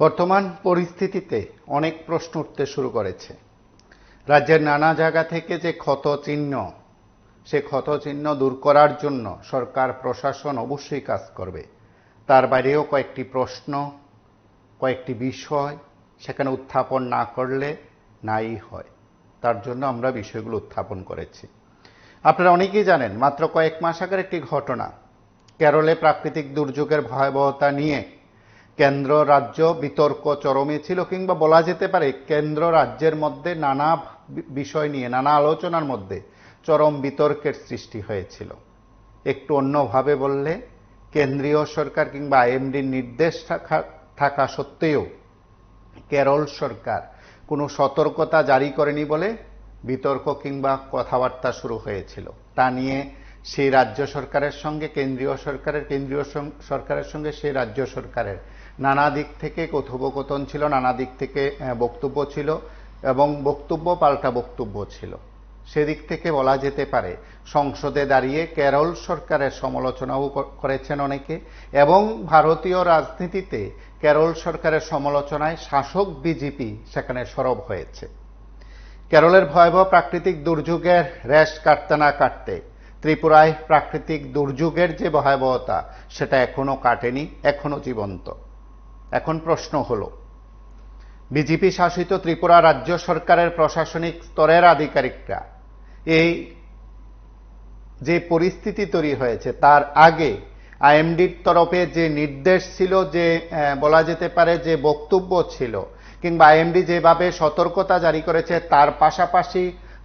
বর্তমান পরিস্থিতিতে অনেক প্রশ্ন উঠতে শুরু করেছে। রাজ্যের নানা জায়গা থেকে যে ক্ষত চিহ্ন, সে ক্ষত চিহ্ন দূর করার জন্য সরকার প্রশাসন অবশ্যই কাজ করবে। তার বাইরেও কয়েকটি প্রশ্ন, কয়েকটি বিষয় সেখানে উত্থাপন না করলে নাই হয়। তার জন্য আমরা বিষয়গুলো উত্থাপন করেছি। আপনারা অনেকেই জানেন, মাত্র কয়েক মাস আগের একটি ঘটনা, কেরলে প্রাকৃতিক দুর্যোগের ভয়াবহতা নিয়ে কেন্দ্র রাজ্য বিতর্ক চরমে ছিল, কিংবা বলা যেতে পারে কেন্দ্র রাজ্যের মধ্যে নানা বিষয় নিয়ে নানা আলোচনার মধ্যে চরম বিতর্কের সৃষ্টি হয়েছিল। একটু অন্যভাবে বললে, কেন্দ্রীয় সরকার কিংবা আইএমডির নির্দেশ থাকা সত্ত্বেও কেরল সরকার কোনো সতর্কতা জারি করেনি বলে বিতর্ক কিংবা কথাবার্তা শুরু হয়েছিল। তা নিয়ে সেই রাজ্য সরকারের সঙ্গে কেন্দ্রীয় সরকারের সঙ্গে সেই রাজ্য সরকারের নানা দিক থেকে কথোপকথন ছিল, নানা দিক থেকে বক্তব্য ছিল এবং বক্তব্য পাল্টা বক্তব্য ছিল। সেদিক থেকে বলা যেতে পারে সংসদে দাঁড়িয়ে কেরল সরকারের সমালোচনাও করেছেন অনেকে, এবং ভারতীয় রাজনীতিতে কেরল সরকারের সমালোচনায় শাসক বিজেপি সেখানে সরব হয়েছে। কেরলের ভয়াবহ প্রাকৃতিক দুর্যোগের রেশ কাটতে না কাটতে ত্রিপুরায় প্রাকৃতিক দুর্যোগের যে ভয়াবহতা, সেটা এখনো কাটেনি, এখনো জীবন্ত। এখন প্রশ্ন হলো, বিজেপি শাসিত ত্রিপুরা রাজ্য সরকারের প্রশাসনিক স্তরের আধিকারিকরা এই যে পরিস্থিতি তৈরি হয়েছে তার আগে আইএমডির তরফে যে নির্দেশ ছিল, যে বলা যেতে পারে যে বক্তব্য ছিল, কিংবা আইএমডি যেভাবে সতর্কতা জারি করেছে, তার পাশাপাশি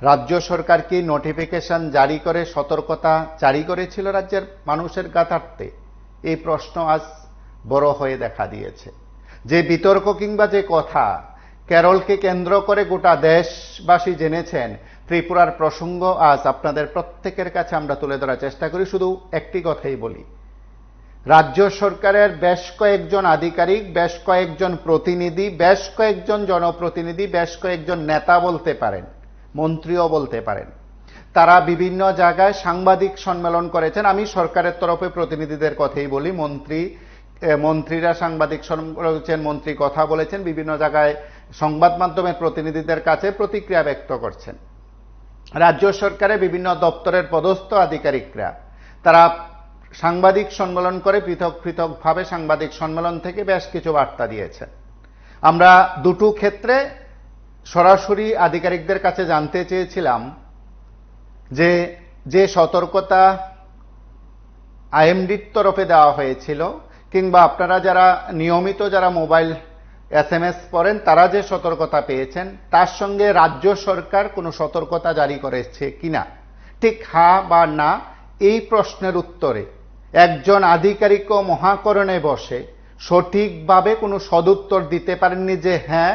রাজ্য সরকার কি নোটিফিকেশন জারি করে সতর্কতা জারি করেছিল রাজ্যের মানুষের জ্ঞাতার্থে? এই প্রশ্ন আজ বড় হয়ে দেখা দিয়েছে। যে বিতর্ক কিংবা যে কথা কেরলকে কেন্দ্র করে গোটা দেশবাসী জেনেছেন, ত্রিপুরার প্রসঙ্গ আজ আপনাদের প্রত্যেকের কাছে আমরা তুলে ধরার চেষ্টা করি। শুধু একটি কথাই বলি, রাজ্য সরকারের বেশ কয়েকজন আধিকারিক, বেশ কয়েকজন প্রতিনিধি, বেশ কয়েকজন জনপ্রতিনিধি, বেশ কয়েকজন নেতা বলতে পারেন, মন্ত্রীও বলতে পারেন, তারা বিভিন্ন জায়গায় সাংবাদিক সম্মেলন করেছেন। আমি সরকারের তরফে প্রতিনিধিদের কথাই বলি, মন্ত্রীরা সাংবাদিক সম্মেলন করেছেন, মন্ত্রী কথা বলেছেন, বিভিন্ন জায়গায় সংবাদ মাধ্যমের প্রতিনিধিদের কাছে প্রতিক্রিয়া ব্যক্ত করছেন। রাজ্য সরকারের বিভিন্ন দপ্তরের পদস্থ আধিকারিকরা তারা সাংবাদিক সম্মেলন করে পৃথক পৃথকভাবে সাংবাদিক সম্মেলন থেকে বেশ কিছু বার্তা দিয়েছেন। আমরা দুটো ক্ষেত্রে সরাসরি আধিকারিকদের কাছে জানতে চেয়েছিলাম যে যে সতর্কতা আইএমডির তরফে দেওয়া হয়েছিল, কিংবা আপনারা যারা নিয়মিত যারা মোবাইল SMS পড়েন তারা যে সতর্কতা পেয়েছেন, তার সঙ্গে রাজ্য সরকার কোনো সতর্কতা জারি করেছে কিনা। ঠিক হ্যাঁ বা না এই প্রশ্নের উত্তরে একজন আধিকারিকও মহাকরণে বসে সঠিকভাবে কোনো সদুত্তর দিতে পারেননি যে হ্যাঁ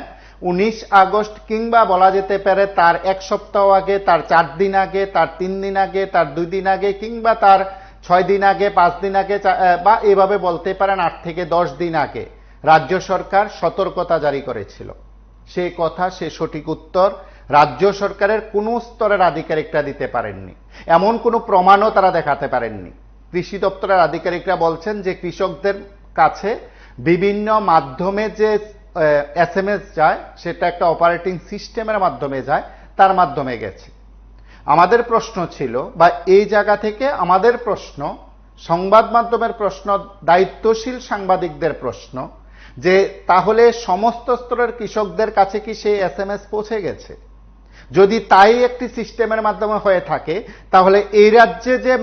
19 আগস্ট কিংবা বলা যেতে পারে তার এক সপ্তাহ আগে, তার 4 দিন আগে, তার 3 দিন আগে, তার 2 দিন আগে, কিংবা তার 6 দিন আগে, 5 দিন আগে, বা এভাবে বলতে পারেন 8 থেকে 10 দিন আগে রাজ্য সরকার সতর্কতা জারি করেছিল। সেই কথা, সে সঠিক উত্তর রাজ্য সরকারের কোনো স্তরের আধিকারিকরা দিতে পারেননি, এমন কোনো প্রমাণও তারা দেখাতে পারেননি। কৃষি দপ্তরের আধিকারিকরা বলছেন যে কৃষকদের কাছে বিভিন্ন মাধ্যমে যে SMS যায়, সেটা একটা অপারেটিং সিস্টেমের মাধ্যমে যায়, তার মাধ্যমে গেছে। আমাদের প্রশ্ন ছিল, বা এই জায়গা থেকে আমাদের প্রশ্ন, সংবাদ মাধ্যমের প্রশ্ন, দায়িত্বশীল সাংবাদিকদের প্রশ্ন, যে তাহলে সমস্ত স্তরের কৃষকদের কাছে কি সেই SMS পৌঁছে গেছে? যদি তাই একটি সিস্টেমের মাধ্যমে হয়ে থাকে, তাহলে এই রাজ্যে যে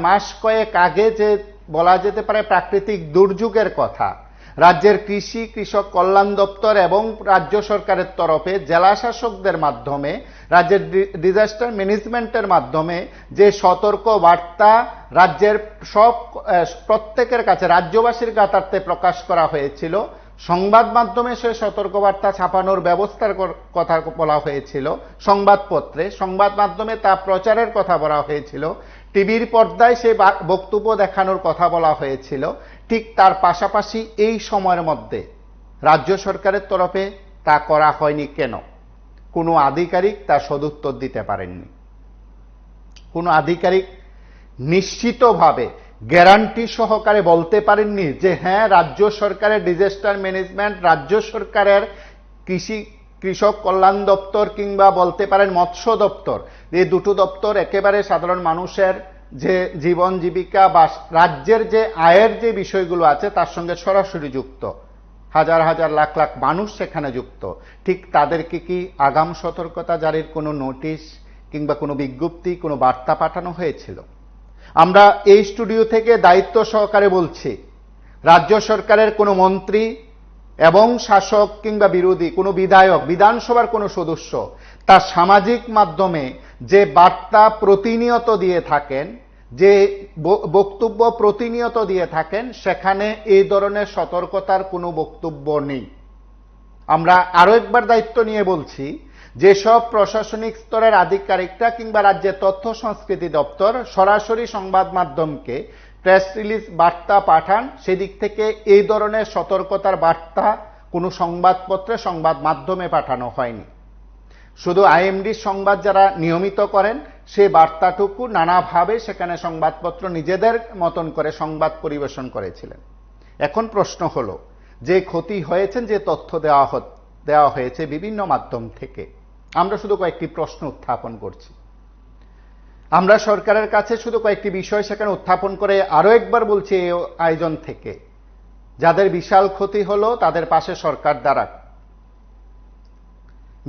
মাস কয়েক আগে যে বলা যেতে পারে প্রাকৃতিক দুর্যোগের কথা, রাজ্যের কৃষক কল্যাণ দপ্তর এবং রাজ্য সরকারের তরফে জেলা শাসকদের মাধ্যমে, রাজ্যের ডিজাস্টার ম্যানেজমেন্টের মাধ্যমে যে সতর্ক বার্তা রাজ্যের প্রত্যেকের কাছে রাজ্যবাসীর জ্ঞাতার্থে প্রকাশ করা হয়েছিল, সংবাদ মাধ্যমে সে সতর্কবার্তা ছাপানোর ব্যবস্থার কথা বলা হয়েছিল, সংবাদপত্রে, সংবাদ মাধ্যমে তা প্রচারের কথা বলা হয়েছিল, টিভির পর্দায় সে বক্তব্য দেখানোর কথা বলা হয়েছিল, ঠিক তার পাশাপাশি এই সময়ের মধ্যে রাজ্য সরকারের তরফে তা করা হয়নি কেন? কোনো আধিকারিক তার সদুত্তর দিতে পারেননি। কোনো আধিকারিক নিশ্চিতভাবে গ্যারান্টি সহকারে বলতে পারেননি যে হ্যাঁ, রাজ্য সরকারের ডিজাস্টার ম্যানেজমেন্ট, রাজ্য সরকারের কৃষক কল্যাণ দপ্তর কিংবা বলতে পারেন মৎস্য দপ্তর, এই দুটো দপ্তর একেবারে সাধারণ মানুষের যে জীবন জীবিকা বা রাজ্যের যে আয়ের যে বিষয়গুলো আছে তার সঙ্গে সরাসরি যুক্ত, হাজার হাজার লাখ লাখ মানুষ সেখানে যুক্ত। ঠিক তাদেরকে কি আগাম সতর্কতা জারির কোনো নোটিশ কিংবা কোনো বিজ্ঞপ্তি, কোনো বার্তা পাঠানো হয়েছিল? আমরা এই স্টুডিও থেকে দায়িত্ব সহকারে বলছি, রাজ্য সরকারের কোনো মন্ত্রী এবং শাসক কিংবা বিরোধী কোনো বিধায়ক, বিধানসভার কোনো সদস্য তার সামাজিক মাধ্যমে যে বার্তা প্রতিনিয়ত দিয়ে থাকেন, যে বক্তব্য প্রতিনিয়ত দিয়ে থাকেন, সেখানে এই ধরনের সতর্কতার কোনো বক্তব্য নেই। আমরা আরো একবার দায়িত্ব নিয়ে বলছি, যেসব প্রশাসনিক স্তরের আধিকারিকরা কিংবা রাজ্যের তথ্য সংস্কৃতি দপ্তর সরাসরি সংবাদ মাধ্যমকে প্রেস রিলিজ বার্তা পাঠান, সেদিক থেকে এই ধরনের সতর্কতার বার্তা কোনো সংবাদপত্রে, সংবাদ মাধ্যমে পাঠানো হয়নি। শুধু আইএমডি সংবাদ যারা নিয়মিত করেন, সেই বার্তাটুকু নানাভাবে সেখানে সংবাদপত্র নিজেদের মতন করে সংবাদ পরিবেশন করেছিলেন। এখন প্রশ্ন হলো, যে ক্ষতি হয়েছেন, যে তথ্য দেওয়া হয়েছে বিভিন্ন মাধ্যম থেকে, আমরা শুধু কয়েকটি প্রশ্ন উত্থাপন করছি। আমরা সরকারের কাছে শুধু কয়েকটি বিষয় সেখানে উত্থাপন করে আরো একবার বলছি, এই আয়োজন থেকে যাদের বিশাল ক্ষতি হলো তাদের পাশে সরকার দাঁড়াক।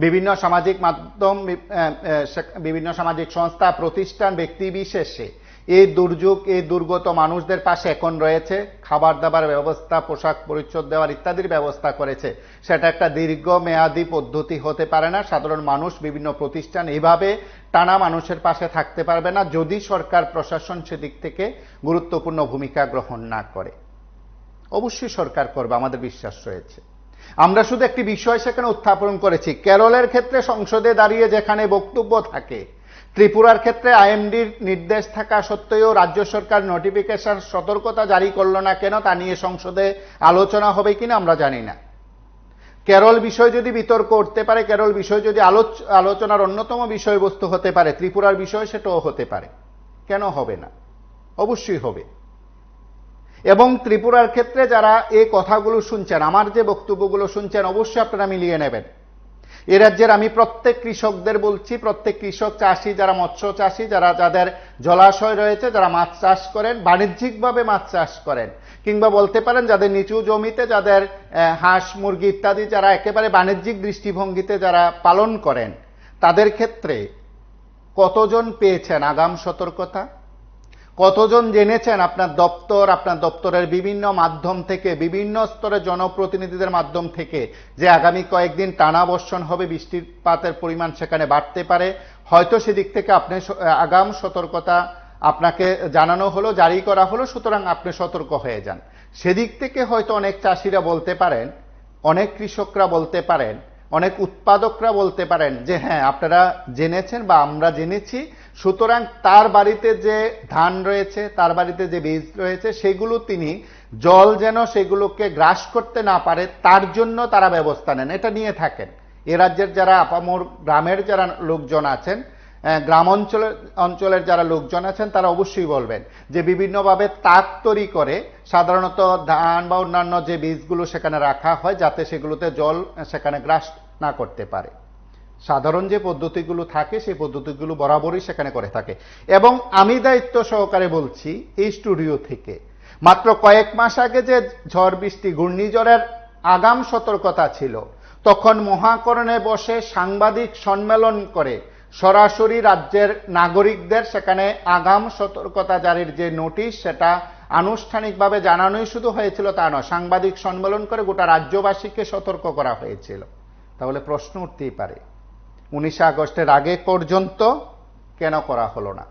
বিভিন্ন সামাজিক মাধ্যম, বিভিন্ন সামাজিক সংস্থা, প্রতিষ্ঠান, ব্যক্তি বিশেষে এই দুর্যোগ, এই দুর্গত মানুষদের পাশে এখন রয়েছে, খাবার দাবার ব্যবস্থা, পোশাক পরিচ্ছদ দেওয়ার ইত্যাদির ব্যবস্থা করেছে। সেটা একটা দীর্ঘমেয়াদী পদ্ধতি হতে পারে না। সাধারণ মানুষ, বিভিন্ন প্রতিষ্ঠান এইভাবে টানা মানুষের পাশে থাকতে পারবে না যদি সরকার প্রশাসন সেদিক থেকে গুরুত্বপূর্ণ ভূমিকা গ্রহণ না করে। অবশ্যই সরকার করবে, আমাদের বিশ্বাস রয়েছে। আমরা শুধু একটি বিষয় সেখানে উত্থাপন করেছি, কেরলের ক্ষেত্রে সংসদে দাঁড়িয়ে যেখানে বক্তব্য থাকে, ত্রিপুরার ক্ষেত্রে আইএমডির নির্দেশ থাকা সত্ত্বেও রাজ্য সরকার নোটিফিকেশন, সতর্কতা জারি করলো না কেন, তা নিয়ে সংসদে আলোচনা হবে কিনা আমরা জানি না। কেরল বিষয় যদি বিতর্ক উঠতে পারে, কেরল বিষয় যদি আলোচনার অন্যতম বিষয়বস্তু হতে পারে, ত্রিপুরার বিষয় সেটাও হতে পারে। কেন হবে না? অবশ্যই হবে। এবং ত্রিপুরার ক্ষেত্রে যারা এই কথাগুলো শুনছেন, আমার যে বক্তব্যগুলো শুনছেন, অবশ্যই আপনারা মিলিয়ে নেবেন। এ রাজ্যের আমি প্রত্যেক কৃষকদের বলছি, প্রত্যেক কৃষক, চাষি, যারা মৎস্য চাষি, যাদের জলাশয় রয়েছে, যারা মাছ চাষ করেন, বাণিজ্যিকভাবে মাছ চাষ করেন, কিংবা বলতে পারেন যাদের নিচু জমিতে, যাদের হাঁস মুরগি ইত্যাদি যারা একেবারে বাণিজ্যিক দৃষ্টিভঙ্গিতে যারা পালন করেন, তাদের ক্ষেত্রে কতজন পেয়েছেন আগাম সতর্কতা? কতজন জেনেছেন আপনার দপ্তর, আপনার দপ্তরের বিভিন্ন মাধ্যম থেকে, বিভিন্ন স্তরের জনপ্রতিনিধিদের মাধ্যম থেকে, যে আগামী কয়েকদিন টানা বর্ষণ হবে, বৃষ্টিপাতের পরিমাণ সেখানে বাড়তে পারে, হয়তো সেদিক থেকে আপনি আগাম সতর্কতা আপনাকে জানানো হলো, জারি করা হলো, সুতরাং আপনি সতর্ক হয়ে যান। সেদিক থেকে হয়তো অনেক চাষিরা বলতে পারেন, অনেক কৃষকরা বলতে পারেন, অনেক উৎপাদকরা বলতে পারেন যে হ্যাঁ, আপনারা জেনেছেন বা আমরা জেনেছি, সুতরাং তার বাড়িতে যে ধান রয়েছে, তার বাড়িতে যে বীজ রয়েছে, সেগুলো তিনি জল যেন সেগুলোকে গ্রাস করতে না পারে তার জন্য তারা ব্যবস্থা নেন, এটা নিয়ে থাকেন। এ রাজ্যের যারা আপামর গ্রামের যারা লোকজন আছেন, গ্রাম অঞ্চলের যারা লোকজন আছেন, তারা অবশ্যই বলবেন যে বিভিন্নভাবে তাক তৈরি করে সাধারণত ধান বা অন্যান্য যে বীজগুলো সেখানে রাখা হয়, যাতে সেগুলোতে জল সেখানে গ্রাস না করতে পারে। সাধারণ যে পদ্ধতিগুলো থাকে, সেই পদ্ধতিগুলো বরাবরই সেখানে করে থাকে। এবং আমি দায়িত্ব সহকারে বলছি, এই স্টুডিও থেকে মাত্র কয়েক মাস আগে যে ঝড় বৃষ্টি, ঘূর্ণিঝড়ের আগাম সতর্কতা ছিল, তখন মহাকরণে বসে সাংবাদিক সম্মেলন করে সরাসরি রাজ্যের নাগরিকদের সেখানে আগাম সতর্কতা জারির যে নোটিশ, সেটা আনুষ্ঠানিকভাবে জানানোই শুধু হয়েছিল তা নয়, সাংবাদিক সম্মেলন করে গোটা রাজ্যবাসীকে সতর্ক করা হয়েছিল। তাহলে প্রশ্ন উঠতেই পারে, 19 আগস্টের আগে পর্যন্ত কেন করা হলো না?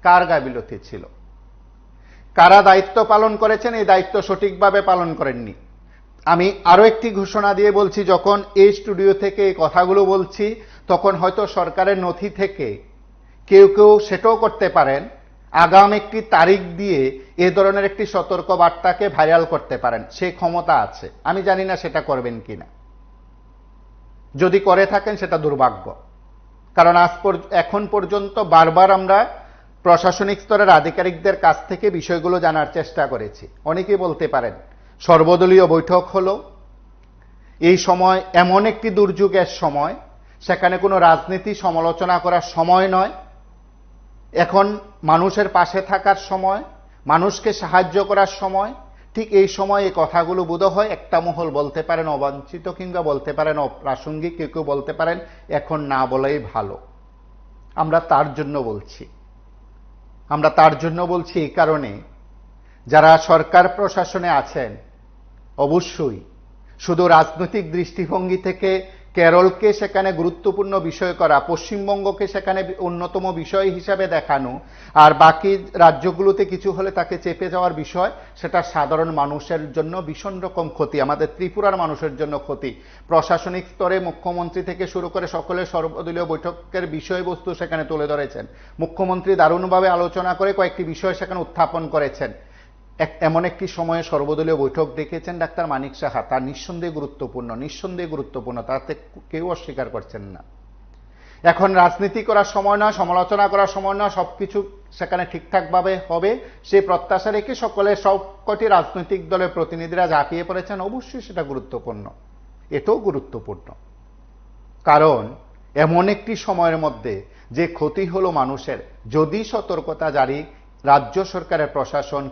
কার গাফিলতি ছিল? কারা দায়িত্ব পালন করেছেন, এই দায়িত্ব সঠিকভাবে পালন করেননি? আমি আরো একটি ঘোষণা দিয়ে বলছি, যখন এই স্টুডিও থেকে এই কথাগুলো বলছি, তখন হয়তো সরকারের নথি থেকে কেউ কেউ সেটাও করতে পারেন, আগাম একটি তারিখ দিয়ে এ ধরনের একটি সতর্ক বার্তাকে ভাইরাল করতে পারেন, সেই ক্ষমতা আছে। আমি জানি না সেটা করবেন কিনা। যদি করে থাকেন সেটা দুর্ভাগ্য, কারণ এখন পর্যন্ত বারবার আমরা প্রশাসনিক স্তরের আধিকারিকদের কাছ থেকে বিষয়গুলো জানার চেষ্টা করেছি। অনেকেই বলতে পারেন সর্বদলীয় বৈঠক হলো, এই সময় এমন একটি দুর্যোগের সময়, সেখানে কোনো রাজনীতি সমালোচনা করার সময় নয়, এখন মানুষের পাশে থাকার সময়, মানুষকে সাহায্য করার সময়। ঠিক এই সময় এই কথাগুলো বোধহয় একটা মহল বলতে পারেন অবাঞ্ছিত, কিংবা বলতে পারেন অপ্রাসঙ্গিক, কেউ কেউ বলতে পারেন এখন না বলাই ভালো। আমরা তার জন্য বলছি এই কারণে, যারা সরকার প্রশাসনে আছেন অবশ্যই শুধু রাজনৈতিক দৃষ্টিভঙ্গি থেকে কেরলকে সেখানে গুরুত্বপূর্ণ বিষয় করা, পশ্চিমবঙ্গকে সেখানে অন্যতম বিষয় হিসাবে দেখানো, আর বাকি রাজ্যগুলোতে কিছু হলে তাকে চেপে যাওয়ার বিষয়, সেটা সাধারণ মানুষের জন্য ভীষণ রকম ক্ষতি, আমাদের ত্রিপুরার মানুষের জন্য ক্ষতি। প্রশাসনিক স্তরে মুখ্যমন্ত্রী থেকে শুরু করে সকলের সর্বদলীয় বৈঠকের বিষয়বস্তু সেখানে তুলে ধরেছেন। মুখ্যমন্ত্রী দারুণভাবে আলোচনা করে কয়েকটি বিষয় সেখানে উত্থাপন করেছেন। এমন একটি সময়ে সর্বদলীয় বৈঠক ডেকেছেন ডাক্তার মানিক সাহা, তার নিঃসন্দেহে গুরুত্বপূর্ণ, তাতে কেউ অস্বীকার করছেন না। এখন রাজনীতি করার সময় না, সমালোচনা করার সময় না, সবকিছু সেখানে ঠিকঠাকভাবে হবে সেই প্রত্যাশা রেখে সবকটি রাজনৈতিক দলের প্রতিনিধিরা ঝাঁপিয়ে পড়েছেন। অবশ্যই সেটা গুরুত্বপূর্ণ, এটাও গুরুত্বপূর্ণ, কারণ এমন একটি সময়ের মধ্যে যে ক্ষতি হলো মানুষের, যদি সতর্কতা জারি রাজ্য সরকারের প্রশাসন,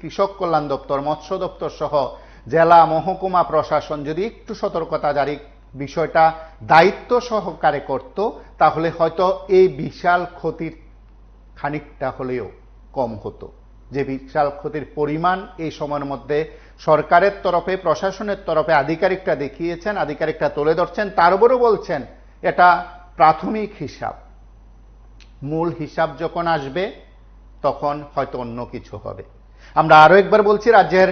কৃষক কল্যাণ দপ্তর, মৎস্য দপ্তর সহ জেলা মহকুমা প্রশাসন যদি একটু সতর্কতা জারি বিষয়টা দায়িত্ব সহকারে করত, তাহলে হয়তো এই বিশাল ক্ষতির খানিকটা হলেও কম হতো। যে বিশাল ক্ষতির পরিমাণ এই সময়ের মধ্যে সরকারের তরফে, প্রশাসনের তরফে আধিকারিকরা দেখিয়েছেন, আধিকারিকরা তুলে ধরছেন, তার উপরও বলছেন এটা প্রাথমিক হিসাব, মূল হিসাব যখন আসবে তখন হয়তো অন্য কিছু হবে। আমরা আরো একবার বলছি, রাজ্যের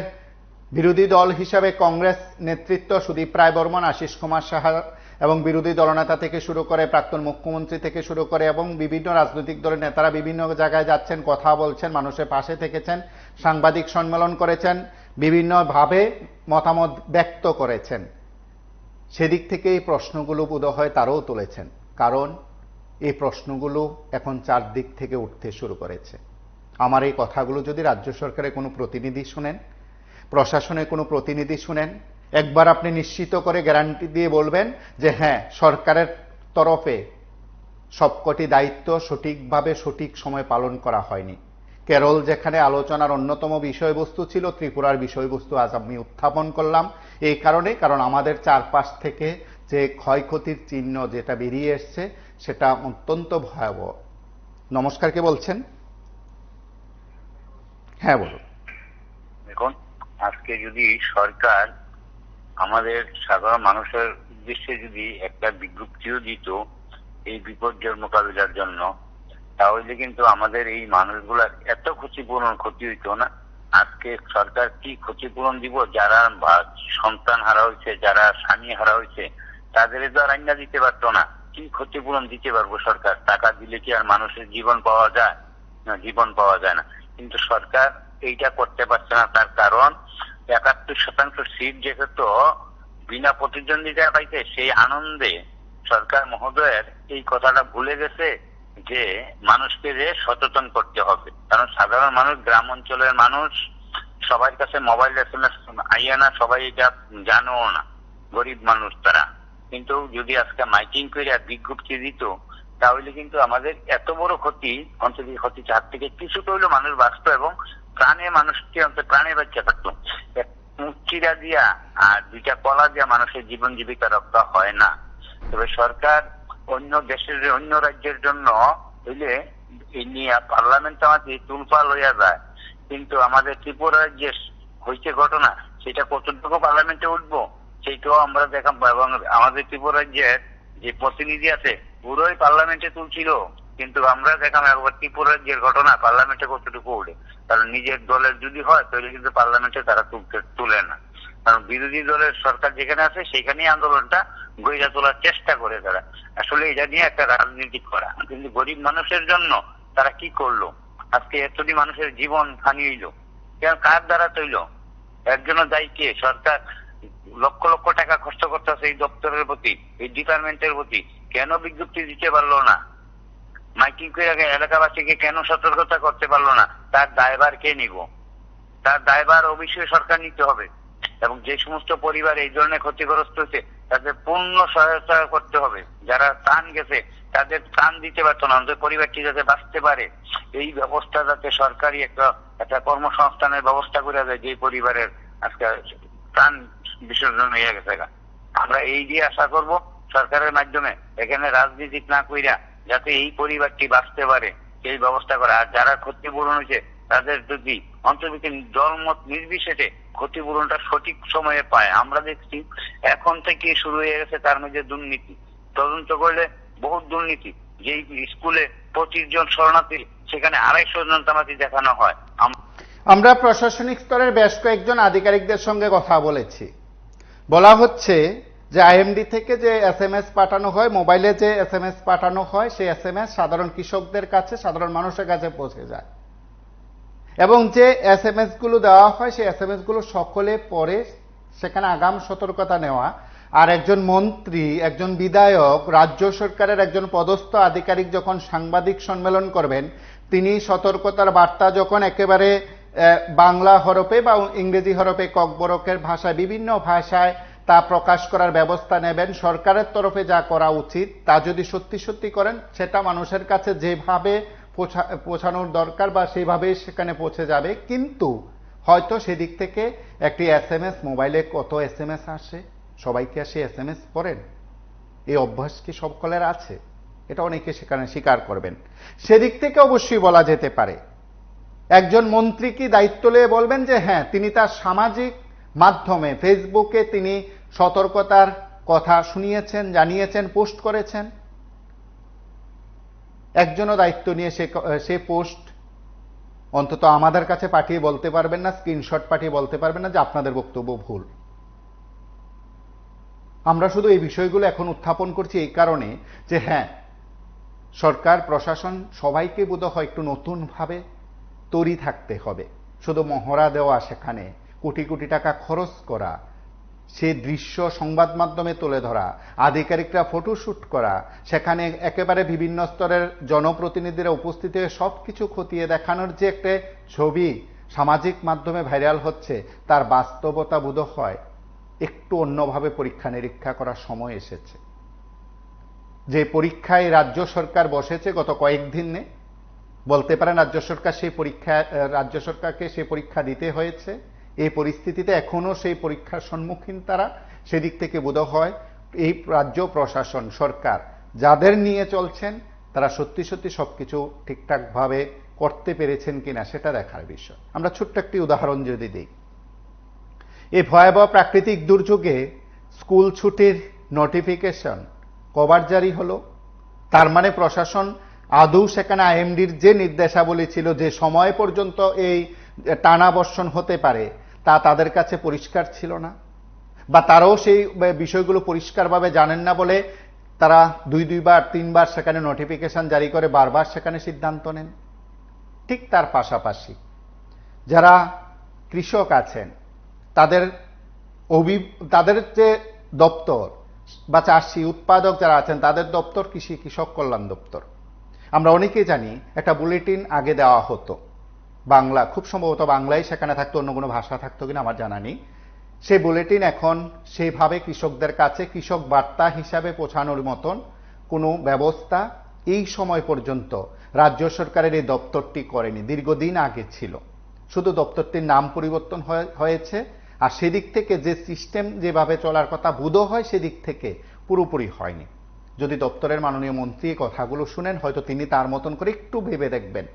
বিরোধী দল হিসাবে কংগ্রেস নেতৃত্ব সুদীপ রায় বর্মন, আশিস কুমার সাহা এবং বিরোধী দলনেতা থেকে শুরু করে প্রাক্তন মুখ্যমন্ত্রী থেকে শুরু করে এবং বিভিন্ন রাজনৈতিক দলের নেতারা বিভিন্ন জায়গায় যাচ্ছেন, কথা বলছেন, মানুষের পাশে থেকেছেন, সাংবাদিক সম্মেলন করেছেন, বিভিন্নভাবে মতামত ব্যক্ত করেছেন। সেদিক থেকে এই প্রশ্নগুলো বোধহয় তারাও তুলেছেন, কারণ এই প্রশ্নগুলো এখন চারদিক থেকে উঠতে শুরু করেছে। আমার এই কথাগুলো যদি রাজ্য সরকারের কোনো প্রতিনিধি শুনেন, প্রশাসনের কোনো প্রতিনিধি শুনেন, একবার আপনি নিশ্চিত করে গ্যারান্টি দিয়ে বলবেন যে হ্যাঁ, সরকারের তরফে সবকটি দায়িত্ব সঠিকভাবে সঠিক সময় পালন করা হয়নি। কেরল যেখানে আলোচনার অন্যতম বিষয়বস্তু ছিল, ত্রিপুরার বিষয়বস্তু আজ আমি উত্থাপন করলাম এই কারণে, কারণ আমাদের চারপাশ থেকে যে ক্ষয়ক্ষতির চিহ্ন যেটা বেরিয়ে এসছে সেটা অত্যন্ত ভয়াবহ। নমস্কার, কে বলছেন? হ্যাঁ বলুন। দেখুন, আজকে যদি সরকার আমাদের সাধারণ মানুষের উদ্দেশ্যে যদি একটা বিজ্ঞপ্তিও দিত এই বিপর্যয় মোকাবিলার জন্য, তাহলে কিন্তু আমাদের এই মানুষগুলার এত ক্ষতি হইতো না। আজকে সরকার কি ক্ষতিপূরণ দিব? যারা সন্তান হারা হয়েছে, যারা স্বামী হারা হয়েছে, তাদের তো আর আইনা দিতে পারতো না। কি ক্ষতিপূরণ দিতে পারবো সরকার? টাকা দিলে কি আর মানুষের জীবন পাওয়া যায়? না, জীবন পাওয়া যায় না। কিন্তু সরকার এইটা করতে পারছে না, তার কারণ ৭১% সিট যেহেতু বিনা প্রতিদ্বন্দ্বিতা পাইছে, সেই আনন্দে সরকার মহোদয়ের এই কথাটা ভুলে গেছে যে মানুষকে যে সচেতন করতে হবে। কারণ সাধারণ মানুষ, গ্রাম অঞ্চলের মানুষ, সবার কাছে মোবাইল SMS আইয়া না, সবাই এটা জানেও না, গরিব মানুষ তারা। কিন্তু যদি আজকে মাইকিং করে বিজ্ঞপ্তি দিত, তাহলে কিন্তু আমাদের এত বড় ক্ষতি, অন্তত ক্ষতির হাত থেকে কিছুটা হইলেও মানুষ বাঁচত এবং মানুষকে অন্তত প্রাণে বাচ্চা থাকতো। মুচিরা দিয়া আর 2টা কলা দিয়া মানুষের জীবন জীবিকা রক্ষা হয় না। তবে সরকার অন্য দেশের, অন্য রাজ্যের জন্য হইলে এই নিয়ে পার্লামেন্ট আমাদের তুলপা লইয়া যায়, কিন্তু আমাদের ত্রিপুরা রাজ্যে হয়েছে ঘটনা, সেটা কতটুকু পার্লামেন্টে উঠবো সেইটাও আমরা দেখাবো। এবং আমাদের ত্রিপুরা রাজ্যের যে প্রতিনিধি আছে পুরোই পার্লামেন্টে তুলছিল, কিন্তু আমরা দেখাম একবার ত্রিপুরা রাজ্যের ঘটনা পার্লামেন্টে কতটুকু উঠে। কারণ নিজের দলের যদি হয় তাহলে কিন্তু পার্লামেন্টে তারা তুলে না, কারণ বিরোধী দলের সরকার যেখানে আছে সেখানেই আন্দোলনটা গইরা তোলার চেষ্টা করে তারা। আসলে এটা নিয়ে একটা রাজনীতি করা, কিন্তু গরিব মানুষের জন্য তারা কি করলো? আজকে এতটি মানুষের জীবন হানি হইলো, কেন, কার দ্বারা তৈল? একজনের দায়ী কে? সরকার লক্ষ লক্ষ টাকা খরচ করতেছে এই দপ্তরের প্রতি, এই ডিপার্টমেন্টের প্রতি, কেন বিজ্ঞপ্তি দিতে পারলো না? মাইকিং করে এলাকাবাসীকে কেন সতর্কতা করতে পারলো না? তার দায়ভার কে নিব? তার দায়ভার অবশ্যই সরকার নিতে হবে, এবং যে সমস্ত পরিবার এই ধরনের ক্ষতিগ্রস্ত হয়েছে তাদের পূর্ণ সহায়তা করতে হবে। যারা প্রাণ গেছে তাদের প্রাণ দিতে পারতো না, আমাদের পরিবারটি যাতে বাঁচতে পারে এই ব্যবস্থা যাতে সরকারি একটা কর্মসংস্থানের ব্যবস্থা করে দেয়, যে পরিবারের আজকে প্রাণ বিসর্জন হয়ে গেছে। আমরা এই দিয়ে আশা করব সরকারের মাধ্যমে এখানে রাজনীতি না কইরা যাতে এই পরিবারটি বাঁচতে পারে সেই ব্যবস্থা করা। আর যারা ক্ষতিপূরণ হয়েছে তাদের যদি অন্তর্ভুক্ত দলমত নির্বিশেষে ক্ষতিপূরণটা সঠিক সময়ে পায়। আমরা দেখছি এখন থেকে শুরু হয়ে গেছে তার মধ্যে দুর্নীতি, তদন্ত করলে বহুত দুর্নীতি। যেই স্কুলে 25 জন শরণার্থী সেখানে 250 জন তামাতি দেখানো হয়। আমরা প্রশাসনিক স্তরের বেশ কয়েকজন আধিকারিকদের সঙ্গে কথা বলেছি। বলা হচ্ছে যে আইএমডি থেকে যে এসএমএস পাঠানো হয়, মোবাইলে যে এসএমএস পাঠানো হয়, সেই এসএমএস সাধারণ কৃষকদের কাছে, সাধারণ মানুষের কাছে পৌঁছে যায়, এবং যে এসএমএস গুলো দেওয়া হয় সেই এসএমএস গুলো সকলে পড়ে সেখানে আগাম সতর্কতা নেওয়া। আর একজন মন্ত্রী, একজন বিধায়ক, রাজ্য সরকারের একজন পদস্থ আধিকারিক যখন সাংবাদিক সম্মেলন করবেন, তিনি সতর্কতার বার্তা যখন একেবারে বাংলা হরফে বা ইংরেজি হরফে ককবরকের ভাষায়, বিভিন্ন ভাষায় তা প্রকাশ করার ব্যবস্থা নেবেন। সরকারের তরফে যা করা উচিত তা যদি সত্যি সত্যি করেন, সেটা মানুষের কাছে যেভাবে পৌঁছানোর দরকার বা সেইভাবেই সেখানে পৌঁছে যাবে। কিন্তু হয়তো সেদিক থেকে একটি এসএমএস, মোবাইলে কত এসএমএস আসে, সবাইকে আসে এসএমএস পড়েন, এই অভ্যাস কি সকলের আছে? এটা অনেকে সেখানে স্বীকার করবেন। সেদিক থেকে অবশ্যই বলা যেতে পারে একজন মন্ত্রী কি দায়িত্ব নিয়ে বলবেন যে হ্যাঁ, তিনি তার সামাজিক মাধ্যমে ফেসবুকে তিনি সতর্কতার কথা শুনিয়েছেন, জানিয়েছেন, পোস্ট করেছেন? একজনও দায়িত্ব নিয়ে সে পোস্ট অন্তত আমাদের কাছে পাঠিয়ে বলতে পারবেন না, স্ক্রিনশট পাঠিয়ে বলতে পারবেন না যে আপনাদের বক্তব্য ভুল। আমরা শুধু এই বিষয়গুলো এখন উত্থাপন করছি এই কারণে যে হ্যাঁ, সরকার প্রশাসন সবাইকে বোধহয় একটু নতুন ভাবে তৈরি থাকতে হবে। শুধু মহড়া দেওয়া, সেখানে কোটি কোটি টাকা খরচ করা, সে দৃশ্য সংবাদ মাধ্যমে তুলে ধরা, আধিকারিকরা ফটোশুট করা, সেখানে একেবারে বিভিন্ন স্তরের জনপ্রতিনিধিরা উপস্থিত হয়ে সবকিছু খতিয়ে দেখানোর যে একটা ছবি সামাজিক মাধ্যমে ভাইরাল হচ্ছে, তার বাস্তবতা বোধহয় একটু অন্যভাবে পরীক্ষা নিরীক্ষা করার সময় এসেছে। যে পরীক্ষায় রাজ্য সরকার বসেছে গত কয়েকদিনে, বলতে পারেন রাজ্য সরকারকে সেই পরীক্ষা দিতে হয়েছে। এই পরিস্থিতিতে এখনো সেই পরীক্ষার সম্মুখীন তারা। সেদিক থেকে বোধহয় এই রাজ্য প্রশাসন, সরকার যাদের নিয়ে চলছেন, তারা সত্যি সত্যি সবকিছু ঠিকঠাকভাবে করতে পেরেছেন কিনা সেটা দেখার বিষয়। আমরা ছোট্ট একটি উদাহরণ যদি দিই, এই ভয়াবহ প্রাকৃতিক দুর্যোগে স্কুল ছুটির নোটিফিকেশন কবার জারি হলো? তার মানে প্রশাসন আদৌ সেখানে আইএমডির যে নির্দেশাবলী ছিল, যে সময় পর্যন্ত এই টানা বর্ষণ হতে পারে, তা তাদের কাছে পরিষ্কার ছিল না, বা তারাও সেই বিষয়গুলো পরিষ্কারভাবে জানেন না বলে তারা দুইবার তিনবার সেখানে নোটিফিকেশন জারি করে বারবার সেখানে সিদ্ধান্ত নেন। ঠিক তার পাশাপাশি যারা কৃষক আছেন, তাদের যে দপ্তর বা চাষি উৎপাদক যারা আছেন, তাদের দপ্তর কৃষক কল্যাণ দপ্তর। আমরা অনেকেই জানি একটা বুলেটিন আগে দেওয়া হতো বাংলা, খুব সম্ভবত বাংলায় সেখানে থাকতো, অন্য কোনো ভাষা থাকতো কিনা আমার জানা নেই। সেই বুলেটিন এখন সেইভাবে কৃষকদের কাছে কৃষক বার্তা হিসাবে পৌঁছানোর মতন কোনো ব্যবস্থা এই সময় পর্যন্ত রাজ্য সরকারের এই দপ্তরটি করেনি। দীর্ঘদিন আগে ছিল, শুধু দপ্তরটির নাম পরিবর্তন হয়েছে। আর সেদিক থেকে যে সিস্টেম যেভাবে চলার কথা বোধহয় সেদিক থেকে পুরোপুরি হয়নি। যদি দপ্তরের মাননীয় মন্ত্রী কথাগুলো শুনেন, হয়তো তিনি তার মতন করে একটু ভেবে দেখবেন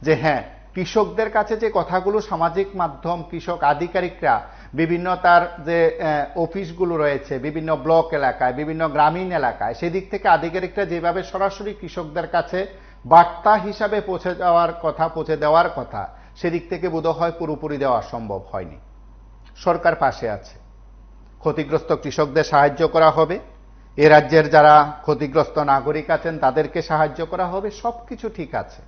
যে হ্যাঁ, কৃষকদের কাছে যে কথাগুলো সামাজিক মাধ্যম, কৃষক আধিকারিকরা বিভিন্ন তার যে অফিসগুলো রয়েছে বিভিন্ন ব্লক এলাকায়, বিভিন্ন গ্রামীণ এলাকায়, সেদিক থেকে আধিকারিকরা যেভাবে সরাসরি কৃষকদের কাছে বার্তা হিসাবে পৌঁছে দেওয়ার কথা, সেদিক থেকে বোধহয় পুরোপুরি দেওয়া সম্ভব হয়নি। সরকার পাশে আছে, ক্ষতিগ্রস্ত কৃষকদের সাহায্য করা হবে, এ রাজ্যের যারা ক্ষতিগ্রস্ত নাগরিক আছেন তাদেরকে সাহায্য করা হবে, সবকিছু ঠিক আছে।